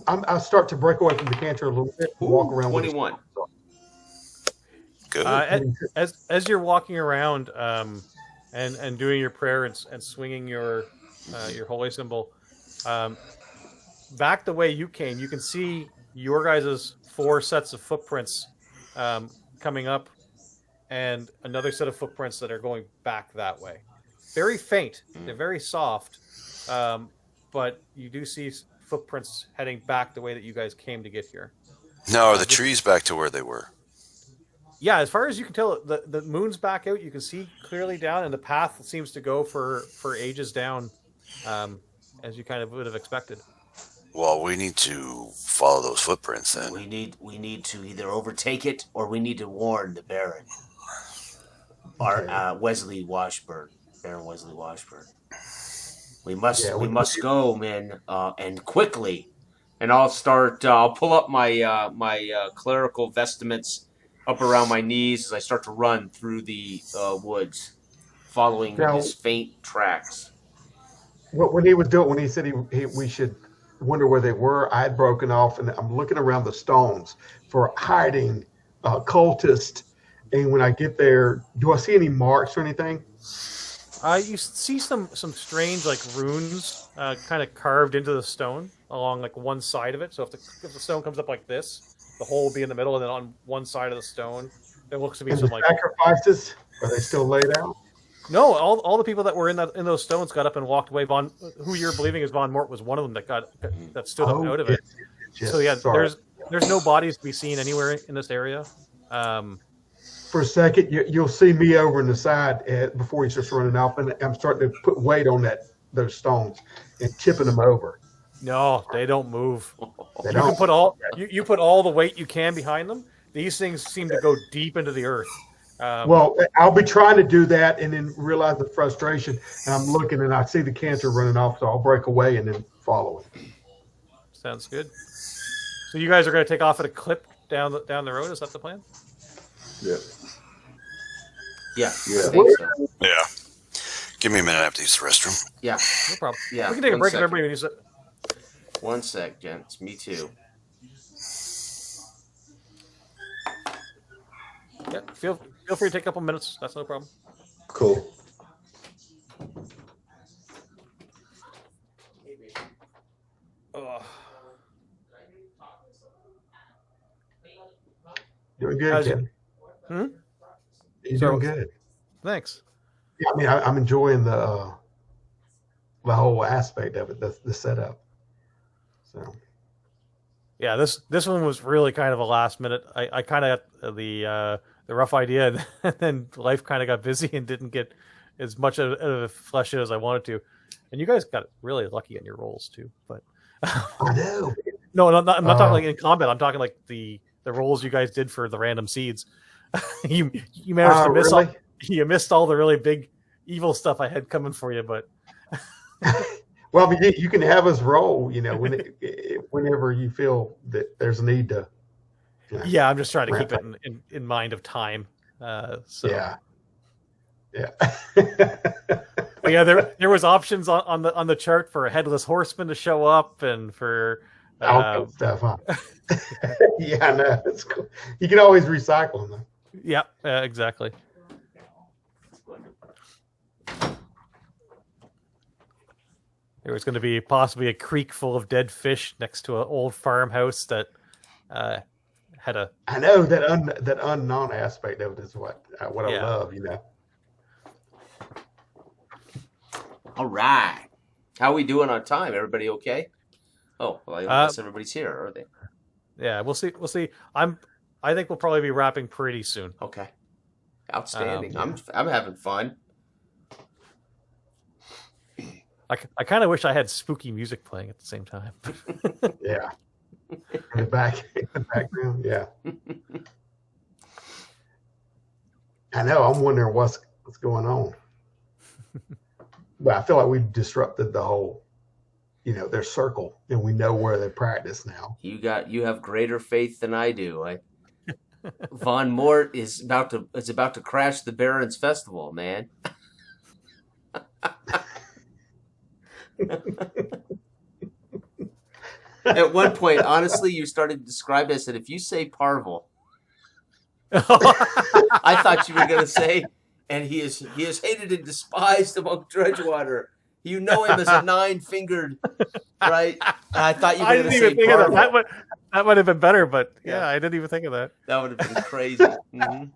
I start to break away from the canter a little bit. Walk around. 21. Good. As you're walking around and doing your prayer and swinging your holy symbol, back the way you came, you can see your guys' 4 sets of footprints coming up, and another set of footprints that are going back that way. Very faint. They're very soft, but you do see footprints heading back the way that you guys came to get here. Now, are the trees back to where they were? Yeah, as far as you can tell, the moon's back out. You can see clearly down, and the path seems to go for ages down, as you kind of would have expected. Well, we need to follow those footprints then. We need to either overtake it or we need to warn the Baron. Wesley Washburn, Baron Wesley Washburn. We must go, men, and quickly. And I'll pull up my clerical vestments up around my knees as I start to run through the woods, following his faint tracks. When he said we should wonder where they were, I had broken off, and I'm looking around the stones for hiding cultists. And when I get there, do I see any marks or anything? You see some strange like runes kind of carved into the stone along like one side of it. So if the stone comes up like this, the hole will be in the middle, and then on one side of the stone, there looks to be some like sacrifices. Are they still laid out? No, all the people that were in those stones got up and walked away. Who you're believing is Von Mort was one of them that stood up out of it. Yes, so yeah, sorry. there's no bodies to be seen anywhere in this area. For a second, you'll see me over in the side before he starts running off, and I'm starting to put weight on those stones and tipping them over. No, they don't move. They You don't. can put all you put all the weight you can behind them. These things seem to go deep into the earth. Well, I'll be trying to do that and then realize the frustration. And I'm looking and I see the cancer running off, so I'll break away and then follow it. Sounds good. So you guys are going to take off at a clip down the road. Is that the plan? Yeah. Yeah, Yeah. I think so. Yeah. Give me a minute. I have to use the restroom. Yeah, No problem. yeah. We can take a one break if second. everybody needs it. 1 sec, gents. Me too. Yeah, feel free to take a couple minutes. That's no problem. Cool. Ugh. Doing good, How's it- Ken. Hmm? You're So- doing good. Thanks. Yeah, I mean, I'm enjoying the whole aspect of it, the setup. So Yeah, this one was really kind of a last minute. I kind of got the rough idea, and then life kind of got busy and didn't get as much of a flesh as I wanted to. And you guys got really lucky on your rolls too. But I know. no, I'm not talking like in combat. I'm talking like the rolls you guys did for the random seeds. you managed to miss really? you missed all the really big evil stuff I had coming for you, but Well, I mean, you can have us roll, whenever you feel that there's a need to. yeah, I'm just trying to Ramp keep it in mind of time. So Yeah. Yeah. But yeah, there was options on the chart for a headless horseman to show up and for All good stuff, huh? Yeah, I know. It's cool. You can always recycle them, though. yeah, exactly. There was going to be possibly a creek full of dead fish next to an old farmhouse that had a I know that unknown aspect of it is what I Yeah. love, All right. How we doing on time? Everybody okay? Oh, well, I guess everybody's here, are they? yeah. We'll see. I think we'll probably be wrapping pretty soon. Okay. Outstanding. Yeah. I'm having fun. I kind of wish I had spooky music playing at the same time. Yeah. In the background, yeah. I know. I'm wondering what's going on. But I feel like we've disrupted the whole, their circle, and we know where they practice now. You have greater faith than I do. Von Mort is about to crash the Barons Festival, man. At one point, honestly, you started to describe it. I said, if you say Parvel, I thought you were going to say, and he is hated and despised among Dredgewater. You know him as a 9-fingered, right? I thought you were going to say even think Parvel. of that. That might have been better, but Yeah. yeah, I didn't even think of that. That would have been crazy. Mhm.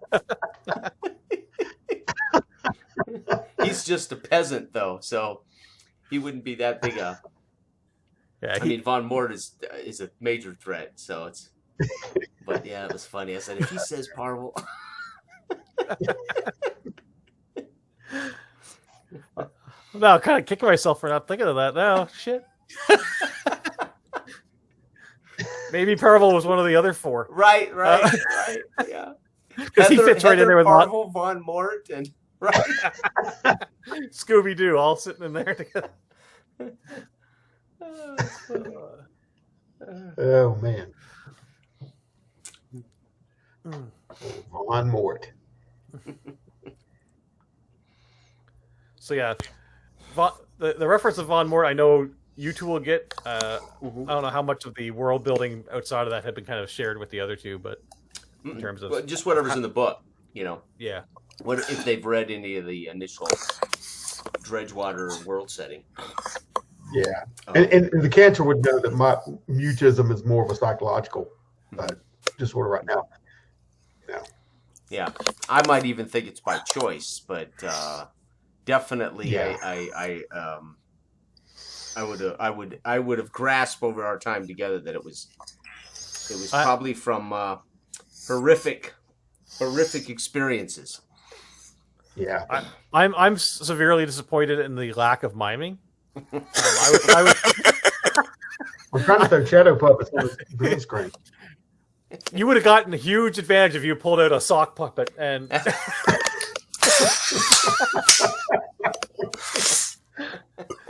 He's just a peasant, though, so he wouldn't be that big a. Yeah, I mean, Von Mort is a major threat, so it's. But yeah, it was funny. I said, if he says Parvel, no, kind of kicking myself for not thinking of that. No, shit. Maybe Parvel was one of the other four. right, yeah. Because he fits right in there with Parvel, Von Mort, and right. Scooby Doo all sitting in there together. Oh, man. Von Mort. So yeah, the reference of Von Mort, I know you two will get. I don't know how much of the world building outside of that had been kind of shared with the other two, but in terms of But just whatever's in the book, yeah, What if they've read any of the initial Dredgewater world setting? Yeah. And the cancer would know that my mutism is more of a psychological, disorder right now. Yeah, I might even think it's by choice, but definitely, Yeah. I would have grasped over our time together that it was probably from horrific experiences. Yeah. I'm severely disappointed in the lack of miming. I trying to throw shadow puppets on the green screen. You would have gotten a huge advantage if you pulled out a sock puppet and.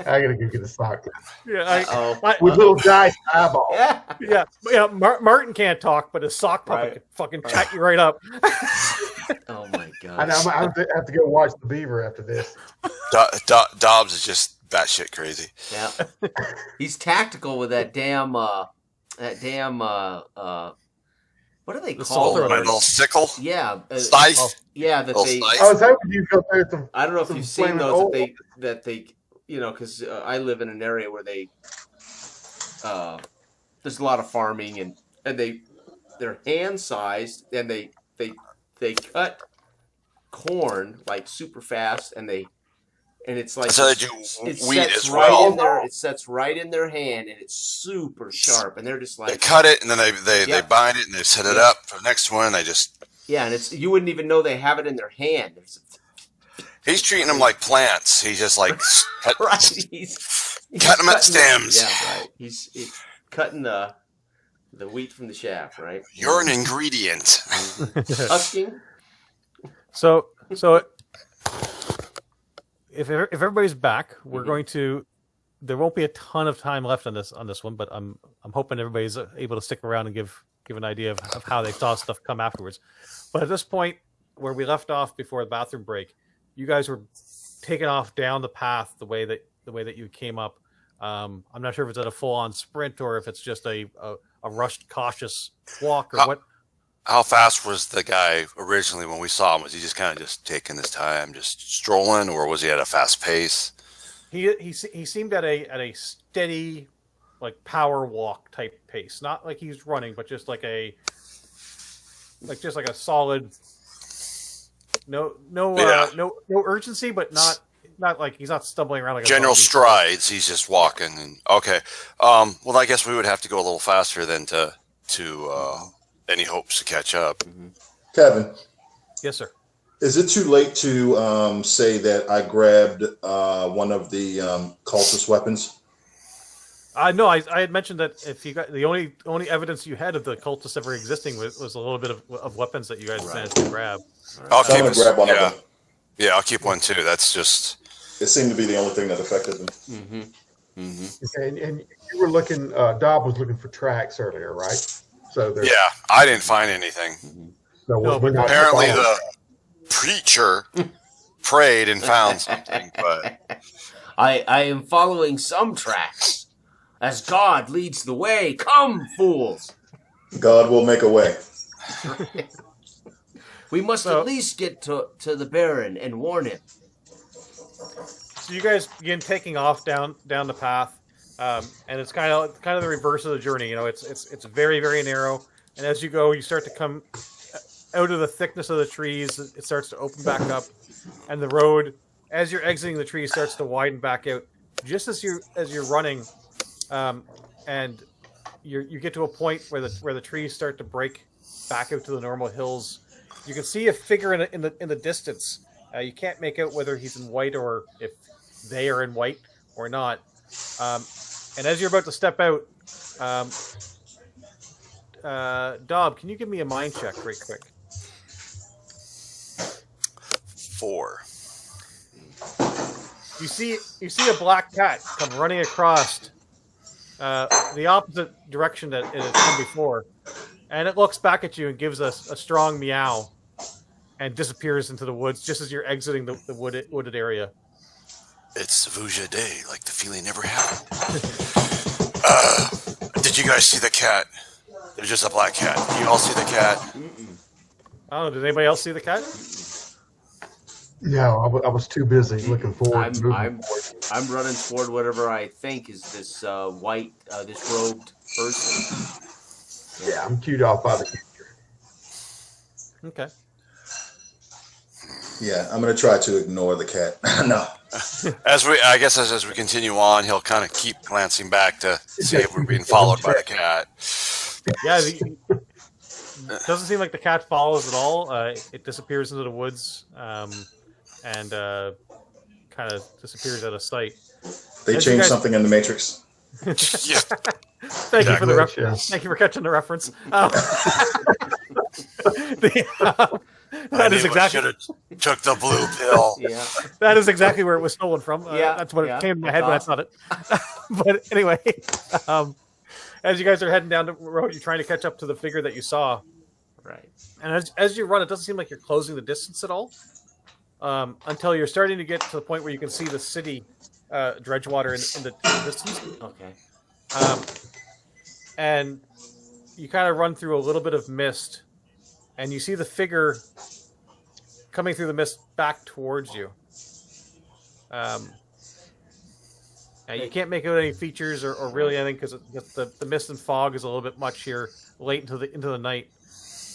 I gotta go get a sock. Yeah, with little dice eyeball. Yeah. Martin can't talk, but his sock puppet can fucking chat you right up. Oh my god! I have to go watch the beaver after this. Dobbs is just batshit crazy. Yeah, he's tactical with that damn. What do they call it? My little sickle. Yeah, scythe. Yeah, that they. I was hoping you'd go through some. I don't know if you've seen those that they because I live in an area where they there's a lot of farming and they're hand sized and they cut corn like super fast and it's like so they do it wheat sets as right well. in there. It sets right in their hand and it's super sharp and they're just like they cut it and then they bind it and they set it up for the next one. And they just and it's you wouldn't even know they have it in their hand. He's treating them like plants. He's just like he's cutting them at stems. Right. He's cutting the wheat from the chaff, right? You're an ingredient. Husking. So if everybody's back, we're going to. There won't be a ton of time left on this one, but I'm hoping everybody's able to stick around and give an idea of how they saw stuff come afterwards. But at this point, where we left off before the bathroom break, you guys were taking off down the path the way that you came up. I'm not sure if it's at a full-on sprint or if it's just a rushed, cautious walk or what. How fast was the guy originally when we saw him? Was he just kind of just taking his time, just strolling, or was he at a fast pace? He seemed at a steady, like power walk type pace. Not like he's running, but just like a solid. No urgency, but not like he's not stumbling around like general strides. He's just walking. And okay, well, I guess we would have to go a little faster than to any hopes to catch up. Kevin. Yes, sir. Is it too late to say that I grabbed one of the cultist weapons? No, I had mentioned that if you got the only evidence you had of the cultists ever existing was a little bit of weapons that you guys managed to grab. I'll keep grab one of them. Yeah, I'll keep one too. That's just. It seemed to be the only thing that affected them. Okay, and you were looking. Dob was looking for tracks earlier, right? So I didn't find anything. So we're not apparently the preacher prayed and found something, but I am following some tracks as God leads the way. Come, fools! God will make a way. We must at least get to the Baron and warn him. So you guys begin taking off down the path, and it's kind of the reverse of the journey. You know, it's very, very narrow, and as you go, you start to come out of the thickness of the trees. It starts to open back up, and the road, as you're exiting the trees, starts to widen back out. Just as you're running, and you get to a point where the trees start to break back out to the normal hills. You can see a figure in the distance. You can't make out whether he's in white or if they are in white or not. And as you're about to step out, Dob, can you give me a mind check right quick? 4. You see a black cat come running across the opposite direction that it had come before, and it looks back at you and gives us a strong meow and disappears into the woods just as you're exiting the wooded area. It's Vuja Day, like the feeling never happened. Did you guys see the cat? There's just a black cat. Did you all see the cat? I don't know. Did anybody else see the cat? No, I was too busy looking forward. I'm running toward whatever I think is this white, this robed person. Yeah, I'm cued off by the picture. Okay. Yeah, I'm gonna try to ignore the cat. No. As we continue on, he'll kind of keep glancing back to see if we're being followed by the cat. Yeah, it doesn't seem like the cat follows at all. It disappears into the woods and kind of disappears out of sight. They changed something in the Matrix. Yeah. Thank you for the Glitch, reference. yeah. Thank you for catching the reference. That is exactly Should have took the blue pill. Yeah. that is exactly where it was stolen from. Yeah, That's what yeah, it came to my that's head when I awesome. thought it. But anyway, as you guys are heading down the road, you're trying to catch up to the figure that you saw. Right. And as you run, it doesn't seem like you're closing the distance at all, until you're starting to get to the point where you can see the city, Dredgewater, in the distance. Okay. And you kind of run through a little bit of mist, and you see the figure coming through the mist back towards you. And you can't make out any features or really anything because the mist and fog is a little bit much here late into the night.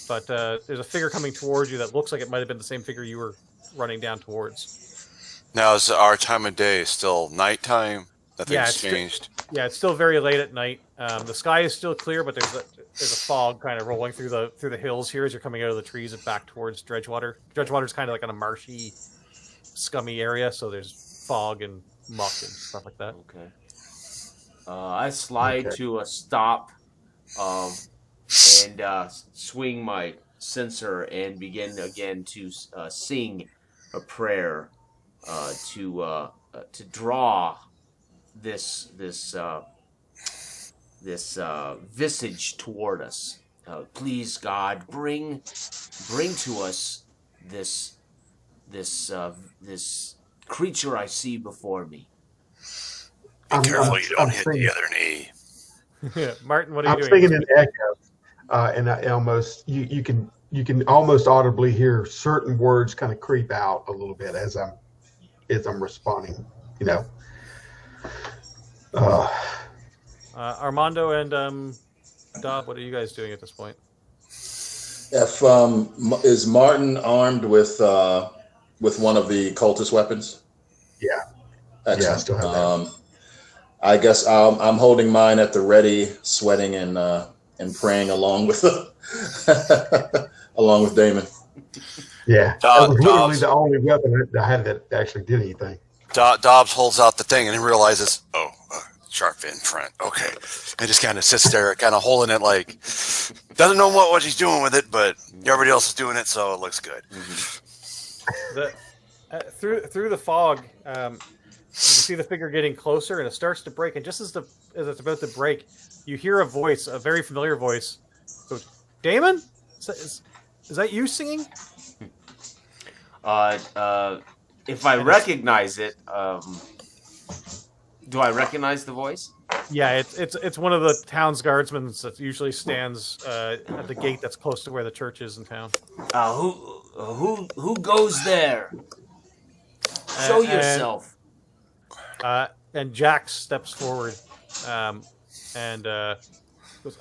But there's a figure coming towards you that looks like it might have been the same figure you were running down towards. Now, is our time of day still nighttime? Nothing's Yeah, it's changed. Yeah, it's still very late at night. The sky is still clear, but there's a fog kind of rolling through the hills here as you're coming out of the trees and back towards Dredgewater. Dredgewater's kind of like in a marshy, scummy area, so there's fog and muck and stuff like that. Okay. I slide to a stop, and swing my censer and begin again to sing a prayer to draw this visage toward us. Please, God, bring to us this creature I see before me. Be careful you don't I'm hit thinking- the other knee. Martin, what are you I'm doing? thinking an echo, and I almost you can almost audibly hear certain words kind of creep out a little bit as I'm responding. You know. Armando and Dob, what are you guys doing at this point? If is Martin armed with one of the cultist weapons? Yeah. Excellent. Yeah, I still have that. I guess I'm holding mine at the ready, sweating and praying along with along with Damon. Yeah, that was literally Dobbs. the only weapon I had that actually did anything. Dobbs holds out the thing and he realizes, sharp fin front. Okay. And just kind of sits there, kind of holding it like, doesn't know what he's doing with it, but everybody else is doing it, so it looks good. Through the fog, you see the figure getting closer, and it starts to break. And just as it's about to break, you hear a voice, a very familiar voice. Goes, Damon, is that you singing? If I recognize it, do I recognize the voice? Yeah, it's one of the town's guardsmen that usually stands at the gate that's close to where the church is in town. Who goes there? Show yourself. And Jack steps forward, and goes,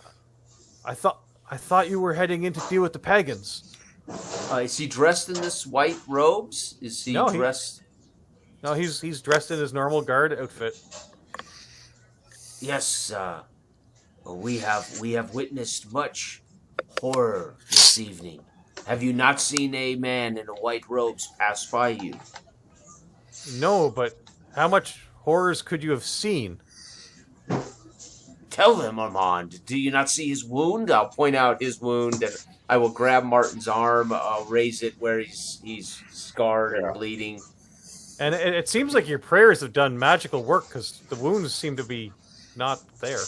I thought you were heading in to deal with the pagans. Is he dressed in this white robes? Is he dressed? No, he's dressed in his normal guard outfit. Yes, we have witnessed much horror this evening. Have you not seen a man in a white robes pass by you? No, but how much horrors could you have seen? Tell them, Armand. Do you not see his wound? I'll point out his wound, and I will grab Martin's arm. I'll raise it where he's scarred and bleeding. And it seems like your prayers have done magical work because the wounds seem to be not there.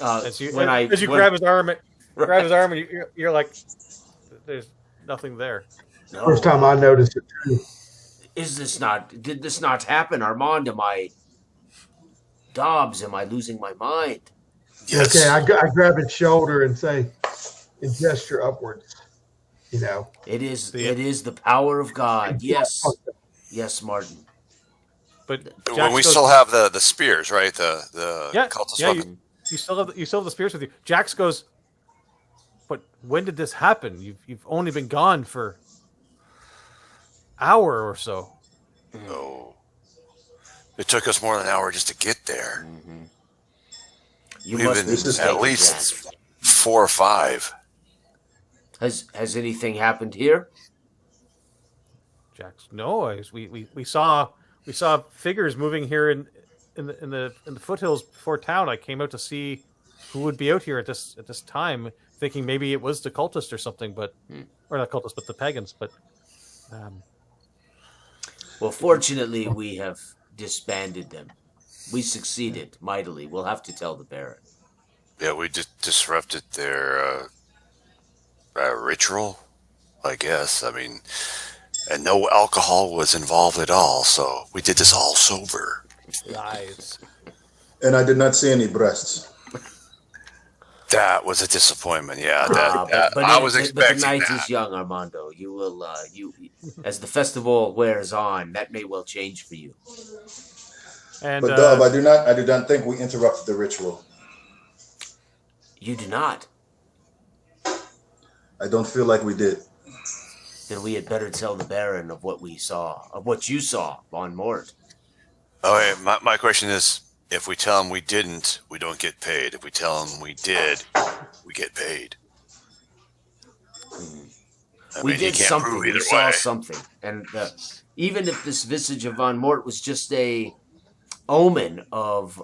As you grab his arm, and you're like, there's nothing there. No. First time I noticed it too. Did this not happen, Armand? Dobbs, am I losing my mind? Yes. Okay, I grab his shoulder and say, and gesture upwards. You know, It is the power of God. Yes, Martin. But When we still have the spears, right? The cultist yeah, weapon. you still have the spears with you. Jax goes, but when did this happen? You've only been gone for hour or so. Oh. It took us more than an hour just to get there. You We've must been be at least 4 or 5. Has anything happened here? Jax, no, we saw figures moving here in the foothills before town, I came out to see who would be out here at this time, thinking maybe it was the cultists or something, but or not cultists, but the pagans. But well, fortunately, we have disbanded them. We succeeded mightily. We'll have to tell the Baron. Yeah, we just disrupted their ritual, I guess. I mean, and no alcohol was involved at all, so we did this all sober. lies. And I did not see any breasts. That was a disappointment. Yeah, but I was but expecting the night that. is young, Armando. You will, as the festival wears on, that may well change for you. And But Dub, I do not think we interrupted the ritual. You do not. I don't feel like we did. Then we had better tell the Baron of what we saw, of what you saw on Mort. Okay, my question is, if we tell him we didn't, we don't get paid. If we tell him we did, we get paid. We he did can't something. prove We either saw way. something. And even if this visage of Von Mort was just a omen of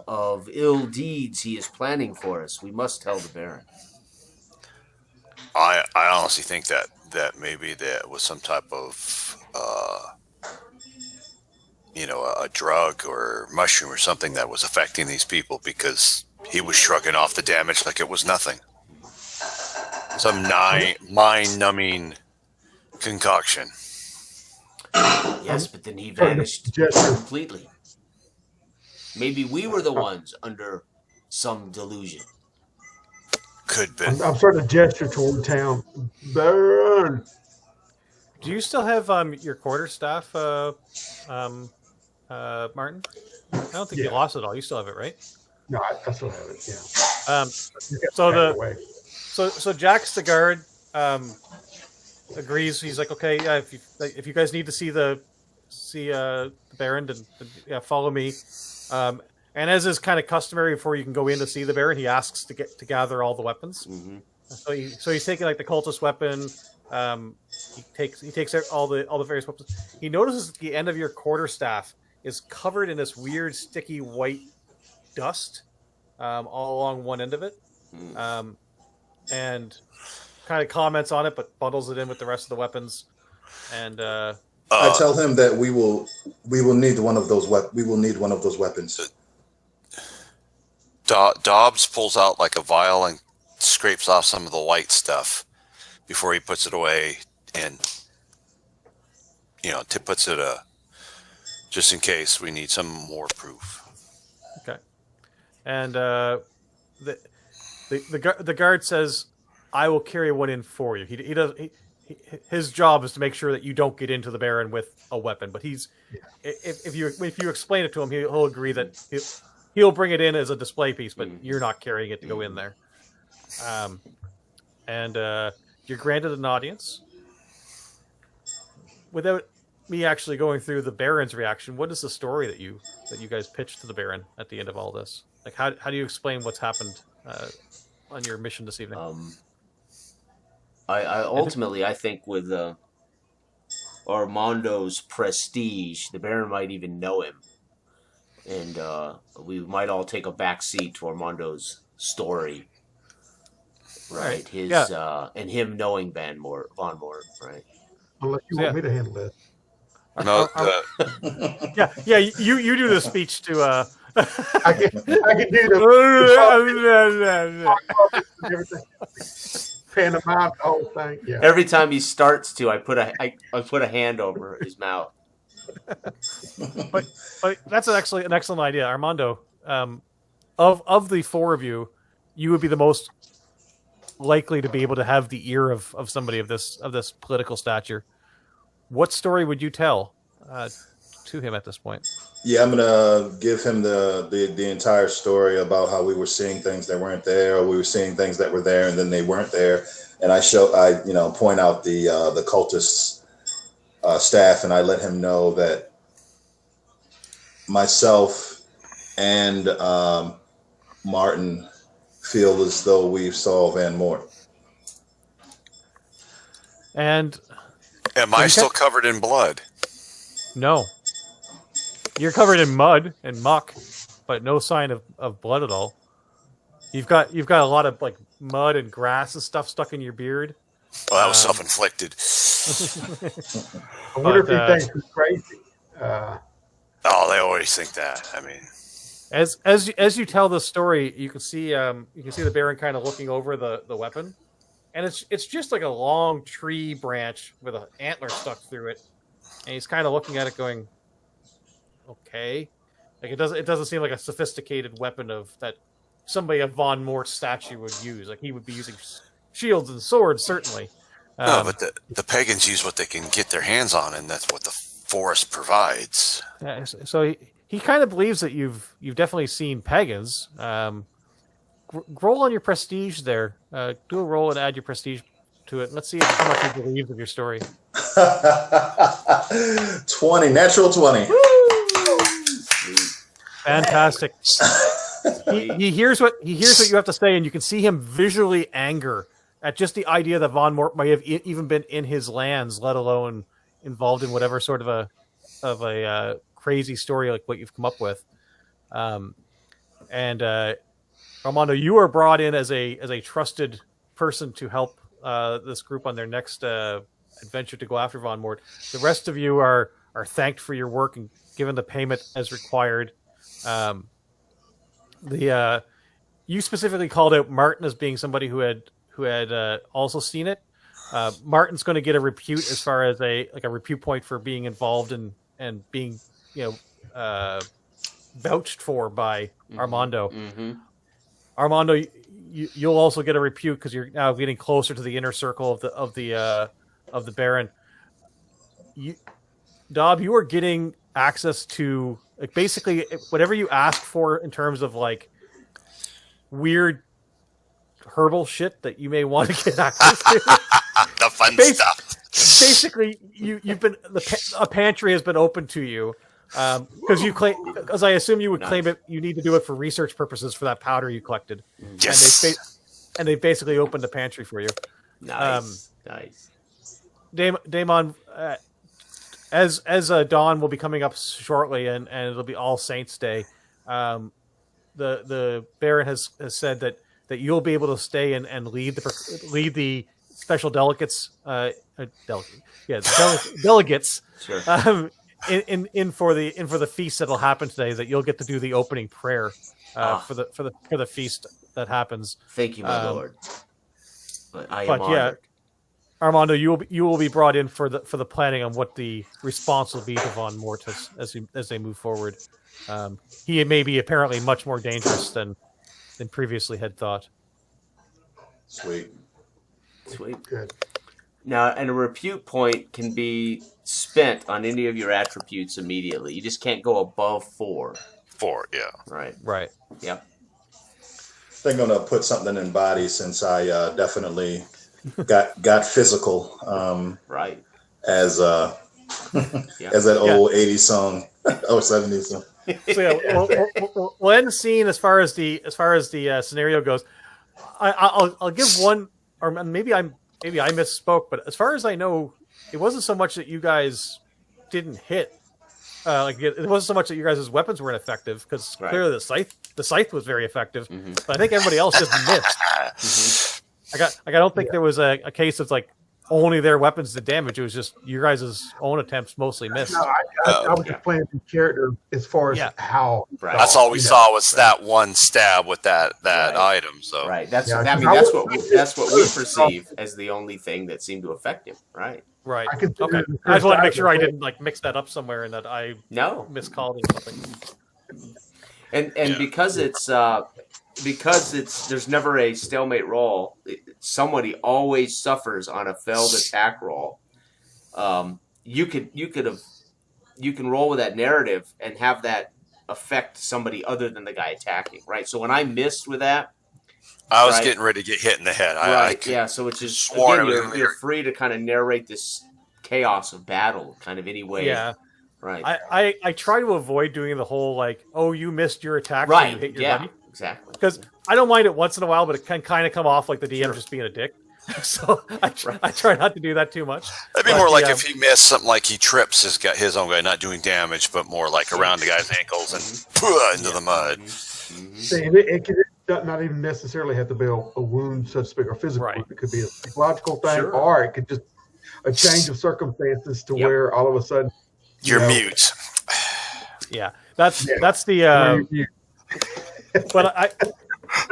ill deeds he is planning for us, we must tell the Baron. I honestly think that maybe that was some type of a drug or mushroom or something that was affecting these people, because he was shrugging off the damage like it was nothing. Some mind-numbing concoction. Yes, but then he vanished completely. Maybe we were the ones under some delusion. Could be. I'm starting to gesture toward town. Baron. do you still have your quarterstaff, Martin? I don't think you lost it all. You still have it, right? No, I still have it. Yeah. So Jack's the guard. Agrees. He's like, okay, yeah. If you guys need to see the Baron, then follow me. And as is kind of customary, before you can go in to see the Baron, he asks to gather all the weapons. Mm-hmm. So he's taking like the cultist weapon. He takes out all the various weapons. He notices at the end of your quarterstaff is covered in this weird sticky white dust, all along one end of it, and kind of comments on it, but bundles it in with the rest of the weapons. And I tell him that we will need one of those weapons. Dobbs pulls out like a vial and scrapes off some of the white stuff before he puts it away, and puts it just in case we need some more proof. Okay. And the guard says, "I will carry one in for you." He does. His job is to make sure that you don't get into the Baron with a weapon. But if you explain it to him, he'll agree that he'll bring it in as a display piece, but you're not carrying it to go in there. And you're granted an audience. Without me actually going through the Baron's reaction, what is the story that you guys pitched to the Baron at the end of all this? Like, how do you explain what's happened on your mission this evening? I think with Armando's prestige, the Baron might even know him, and we might all take a back seat to Armando's story, right? And him knowing Von Mort, right? Unless you want me to handle that. No, You do the speech to. I can do everything. Pantomime, the whole thing. Yeah. Every time he starts to, I put a hand over his mouth. but that's an excellent idea, Armando. Of the four of you, you would be the most likely to be able to have the ear of somebody of this political stature. What story would you tell to him at this point? Yeah, I'm gonna give him the entire story about how we were seeing things that weren't there, or we were seeing things that were there and then they weren't there. And I point out the cultists staff, and I let him know that myself and Martin feel as though we saw Van Mort. And am I still covered in blood? No. You're covered in mud and muck, but no sign of blood at all. You've got a lot of like mud and grass and stuff stuck in your beard. Well, that was self-inflicted. I wonder if he thinks he's crazy. Oh, they always think that. I mean, as you tell the story, you can see the Baron kind of looking over the weapon, and it's just like a long tree branch with an antler stuck through it, and he's kind of looking at it, going, "Okay," like it doesn't seem like a sophisticated weapon of that somebody of Von Mort's statue would use. Like he would be using shields and swords, certainly. No, but the pagans use what they can get their hands on, and that's what the forest provides. So he kind of believes that you've definitely seen pagans. Roll on your prestige there. Do a roll and add your prestige to it. Let's see how much he believes of your story. 20, natural 20. Fantastic. He hears what you have to say, and you can see him visually anger at just the idea that Von Mort might have even been in his lands, let alone involved in whatever sort of a crazy story like what you've come up with. Armando, you are brought in as a trusted person to help this group on their next adventure to go after Von Mort. The rest of you are thanked for your work and given the payment as required. You specifically called out Martin as being somebody who had also seen it. Martin's going to get a repute as far as a repute point for being involved and being vouched for by Armando. Mm-hmm. Armando, you'll also get a repute because you're now getting closer to the inner circle of the Baron. Dob, you are getting access to like basically whatever you ask for in terms of like weird herbal shit that you may want to get access to. The fun stuff. Basically, you've been a pantry has been open to you because you claim, because I assume you would claim it. You need to do it for research purposes for that powder you collected. Yes, and they basically opened the pantry for you. Nice. Damon, as dawn will be coming up shortly, and it'll be All Saints Day. The Baron has said that you'll be able to stay and lead the special delegates. Delegates. Sure. In for the feast that'll happen today. That you'll get to do the opening prayer for the feast that happens. Thank you, my lord. I am honored. Yeah, Armando, you will be brought in for the planning on what the response will be to Von Mortis as they move forward. He may be apparently much more dangerous than previously had thought. Sweet. Good. Now, and a repute point can be spent on any of your attributes immediately. You just can't go above 4. 4, yeah. Right. Yep. They're going to put something in body since I definitely got physical. Right. As that old 80s song or 70s song. So yeah, we'll end the scene as far as the scenario goes. I'll give one, or maybe I misspoke, but as far as I know, it wasn't so much that you guys didn't hit. It wasn't so much that you guys' weapons weren't effective, because clearly the scythe was very effective. Mm-hmm. But I think everybody else just missed. Mm-hmm. I don't think there was a case of like only their weapons did damage. It was just your guys' own attempts mostly missed. No, I was just playing the character as far as how. Right. That's all we saw was that one stab with that item. So that's what we perceive as the only thing that seemed to affect him. Right. Right. Okay. I just want to make sure I didn't like mix that up somewhere and that I miscalled it or something. And because there's never a stalemate roll. Somebody always suffers on a failed attack roll. You can roll with that narrative and have that affect somebody other than the guy attacking, right? So when I missed with that, I was getting ready to get hit in the head. So which is again, you're free to kind of narrate this chaos of battle, kind of any way. Yeah. Right. I try to avoid doing the whole like, oh, you missed your attack, right? So you hit your buddy. Exactly. Because I don't mind it once in a while, but it can kind of come off like the DM just being a dick. So I try not to do that too much. That'd be But more like the, if he missed something like he trips his own guy, not doing damage, but more like around the guy's ankles and into the mud. See, it could not even necessarily have to be a wound, so to speak, or physical. Right. It could be a psychological thing, Sure. or it could just a change of circumstances to Yep. where all of a sudden You're know, mute. Yeah, that's the. But I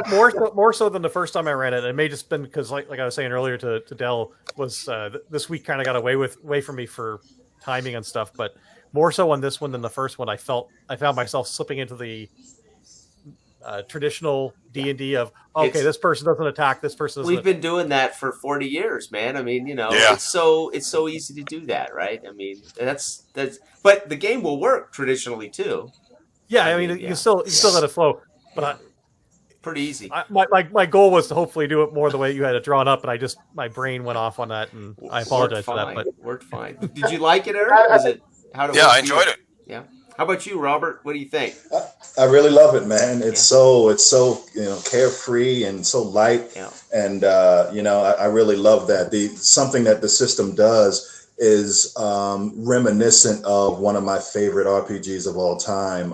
more so than the first time I ran it. It may just been because, like I was saying earlier to Dell, was this week kind of got away from me for timing and stuff. But more so on this one than the first one, I found myself slipping into the traditional D&D of this person doesn't attack, this person doesn't. We've been doing that for 40 years, man. I mean, Yeah. it's so easy to do that, right? I mean, that's but the game will work traditionally too. Yeah, I mean, you still let it flow, but Pretty easy. my goal was to hopefully do it more the way you had it drawn up, and my brain went off on that, and I apologize for that. But Worked fine. Did you like it, Eric? I enjoyed it. Yeah. How about you, Robert? What do you think? I really love it, man. It's so carefree and so light, Yeah. and I really love that. Something that the system does is reminiscent of one of my favorite RPGs of all time,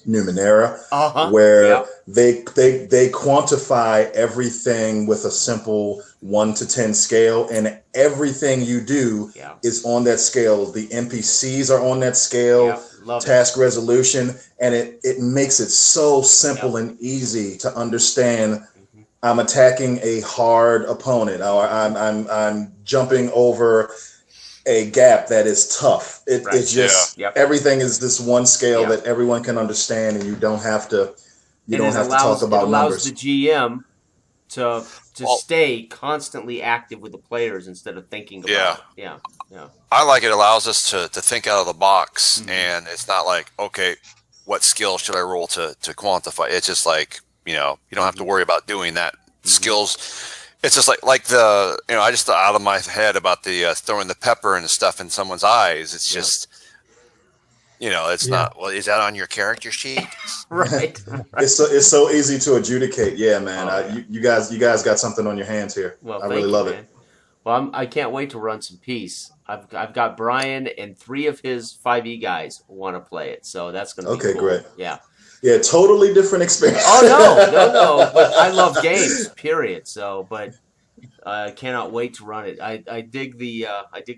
Numenera, where they quantify everything with a simple 1 to 10 scale, and everything you do is on that scale. The NPCs are on that scale, task resolution, and it makes it so simple and easy to understand. I'm attacking a hard opponent, or I'm jumping over a gap that is tough. It's just everything is this one scale that everyone can understand, and you don't have to talk about numbers. It allows the GM to stay constantly active with the players instead of thinking about it. Yeah. I like it allows us to think out of the box, and it's not like, okay, what skill should I roll to quantify? It's just like, you don't have to worry about doing that. Skills. It's just like I just thought out of my head about the throwing the pepper and stuff in someone's eyes. It's just, it's not. Well, is that on your character sheet? Right. It's so easy to adjudicate. Yeah, man. You guys got something on your hands here. Well, I really love it. Well, I can't wait to run some Peace. I've got Brian and 3 of his 5e guys want to play it, so that's going to be cool. Great. Yeah. Yeah, totally different experience. Oh no! But I love games, period. So, but I cannot wait to run it. I dig the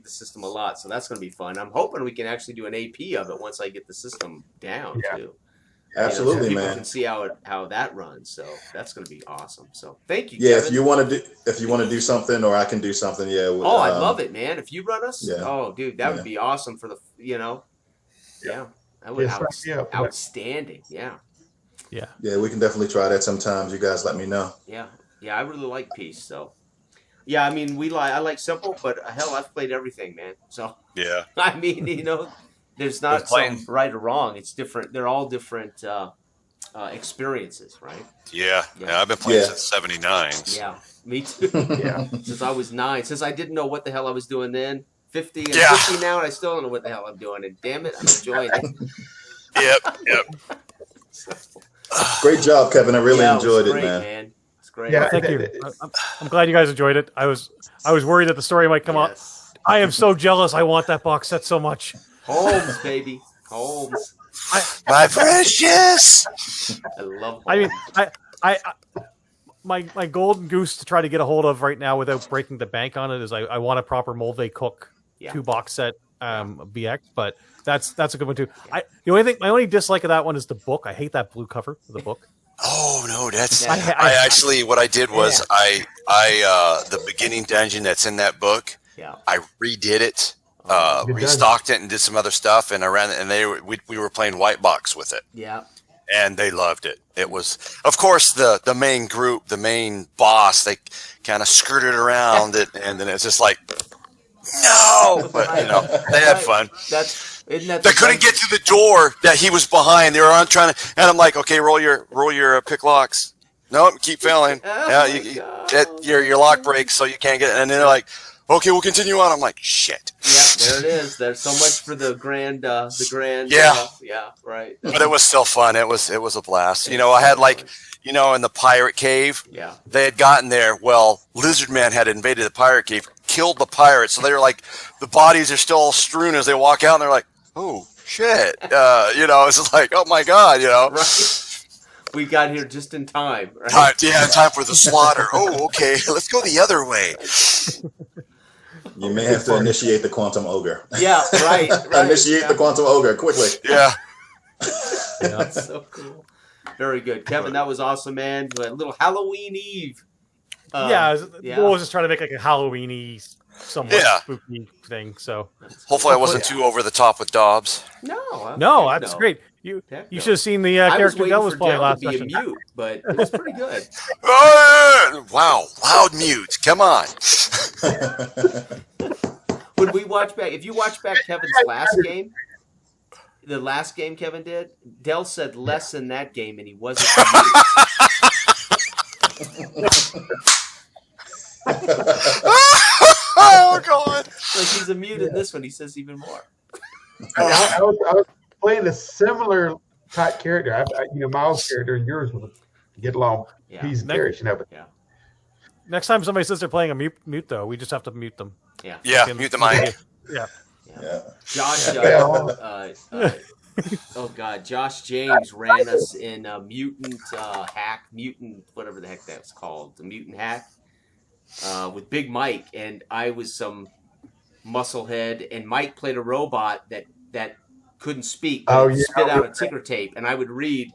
system a lot, so that's going to be fun. I'm hoping we can actually do an AP of it once I get the system down too. Absolutely, so people man. can see how that runs. So that's going to be awesome. So thank you. Yeah, Kevin. if you want to do something, or I can do something. Yeah. I love it, man. If you run us, dude, that would be awesome for the Yeah. That would outstanding. Yeah. Yeah, we can definitely try that sometimes. You guys let me know. Yeah. I really like Peace. So, yeah, I mean, I like simple, but hell, I've played everything, man. So, yeah, I mean, there's not some right or wrong. It's different. They're all different experiences, right? Yeah. I've been playing since '79. Yeah, me too. Since I was 9. Since I didn't know what the hell I was doing then. 50 and 50 now, and I still don't know what the hell I'm doing. And damn it, I'm enjoying it. Yep. Great job, Kevin. I really enjoyed it, great, man. It's great. Yeah, thank you. I'm glad you guys enjoyed it. I was worried that the story might come out. I am so jealous. I want that box set so much. Holmes, baby. Holmes. My precious. I love Holmes. I mean, my golden goose to try to get a hold of right now without breaking the bank on it is I want a proper Mulvey Cook 2-box set BX, but that's a good one too. My only dislike of that one is the book. I hate that blue cover of the book. Oh no, that's I actually what I did was I the beginning dungeon that's in that book. Yeah. I redid it, restocked it, and did some other stuff, and I ran it, and we were playing white box with it. Yeah. And they loved it. It was, of course, the main group, the main boss. They kind of skirted around it, and then it's just like, no, but they had fun. They couldn't get to the door that he was behind. They were on trying to, and I'm like, okay, roll your pick locks. Nope, keep failing. Your lock breaks, so you can't get it. And they're like, okay, we'll continue on. I'm like, shit. Yeah, there it is. There's so much for the grand. Yeah. Yeah, right. But it was still fun. It was a blast. You know, I had like, you know, in the pirate cave, Yeah. they had gotten there. Well, Lizard Man had invaded the pirate cave, killed the pirates. So they were like, the bodies are still all strewn as they walk out, and they're like, oh shit. You know, it's just like, oh my god, you know. Right. We got here just in time. Right? Time for the slaughter. Oh, okay. Let's go the other way. You may have to initiate the quantum ogre. Yeah, right. Initiate the quantum ogre quickly. Yeah. That's so cool. Very good, Kevin. That was awesome, man. A little Halloween Eve. We'll just try to make like a Halloween-y, somewhat spooky thing. So hopefully I wasn't too over the top with Dobbs. No, that's great. You should have seen the character that was playing last session. Be a mute, but it was pretty good. Wow, loud mute. Come on. Would we watch back? If you watch back Kevin's last game, the last game Kevin did, Dell said less in that game, and he wasn't mute. Oh god! Like he's a mute in this one. He says even more. I was playing a similar type character. Miles' character and yours would get along. Yeah. He's Darius, but Next time somebody says they're playing a mute though, we just have to mute them. Yeah, mute the mic. Yeah. Josh, oh god, Josh James ran us in a mutant whatever the heck that's called, the mutant hack, with Big Mike, and I was some musclehead, and Mike played a robot that couldn't speak, but spit out a ticker tape, and I would read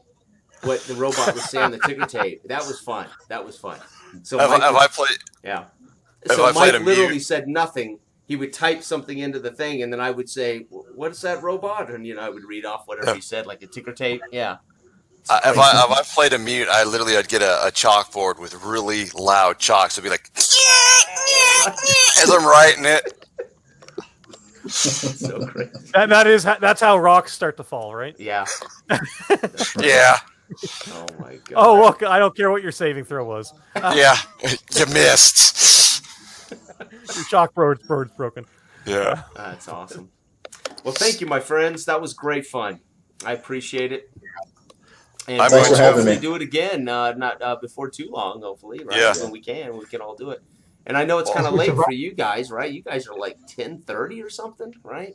what the robot would say on the ticker tape. That was fun. So have I played? Yeah. Have So I played Mike a literally mute? said nothing. He would type something into the thing, and then I would say, "What's that robot?" And I would read off whatever he said, like a ticker tape. Yeah. If I played a mute, I'd get a chalkboard with really loud chalks. It'd be like, as I'm writing it. So crazy. That's how rocks start to fall, right? Yeah. Yeah. Oh my god. Oh look, I don't care what your saving throw was. Yeah. You missed. Your chalkboard's broken. Yeah. That's awesome. Well, thank you, my friends. That was great fun. I appreciate it. And Thanks for having me. do it again, not before too long, hopefully. Right? Yeah. When we can all do it. And I know it's kind of late for you guys, right? You guys are like 10:30 or something, right?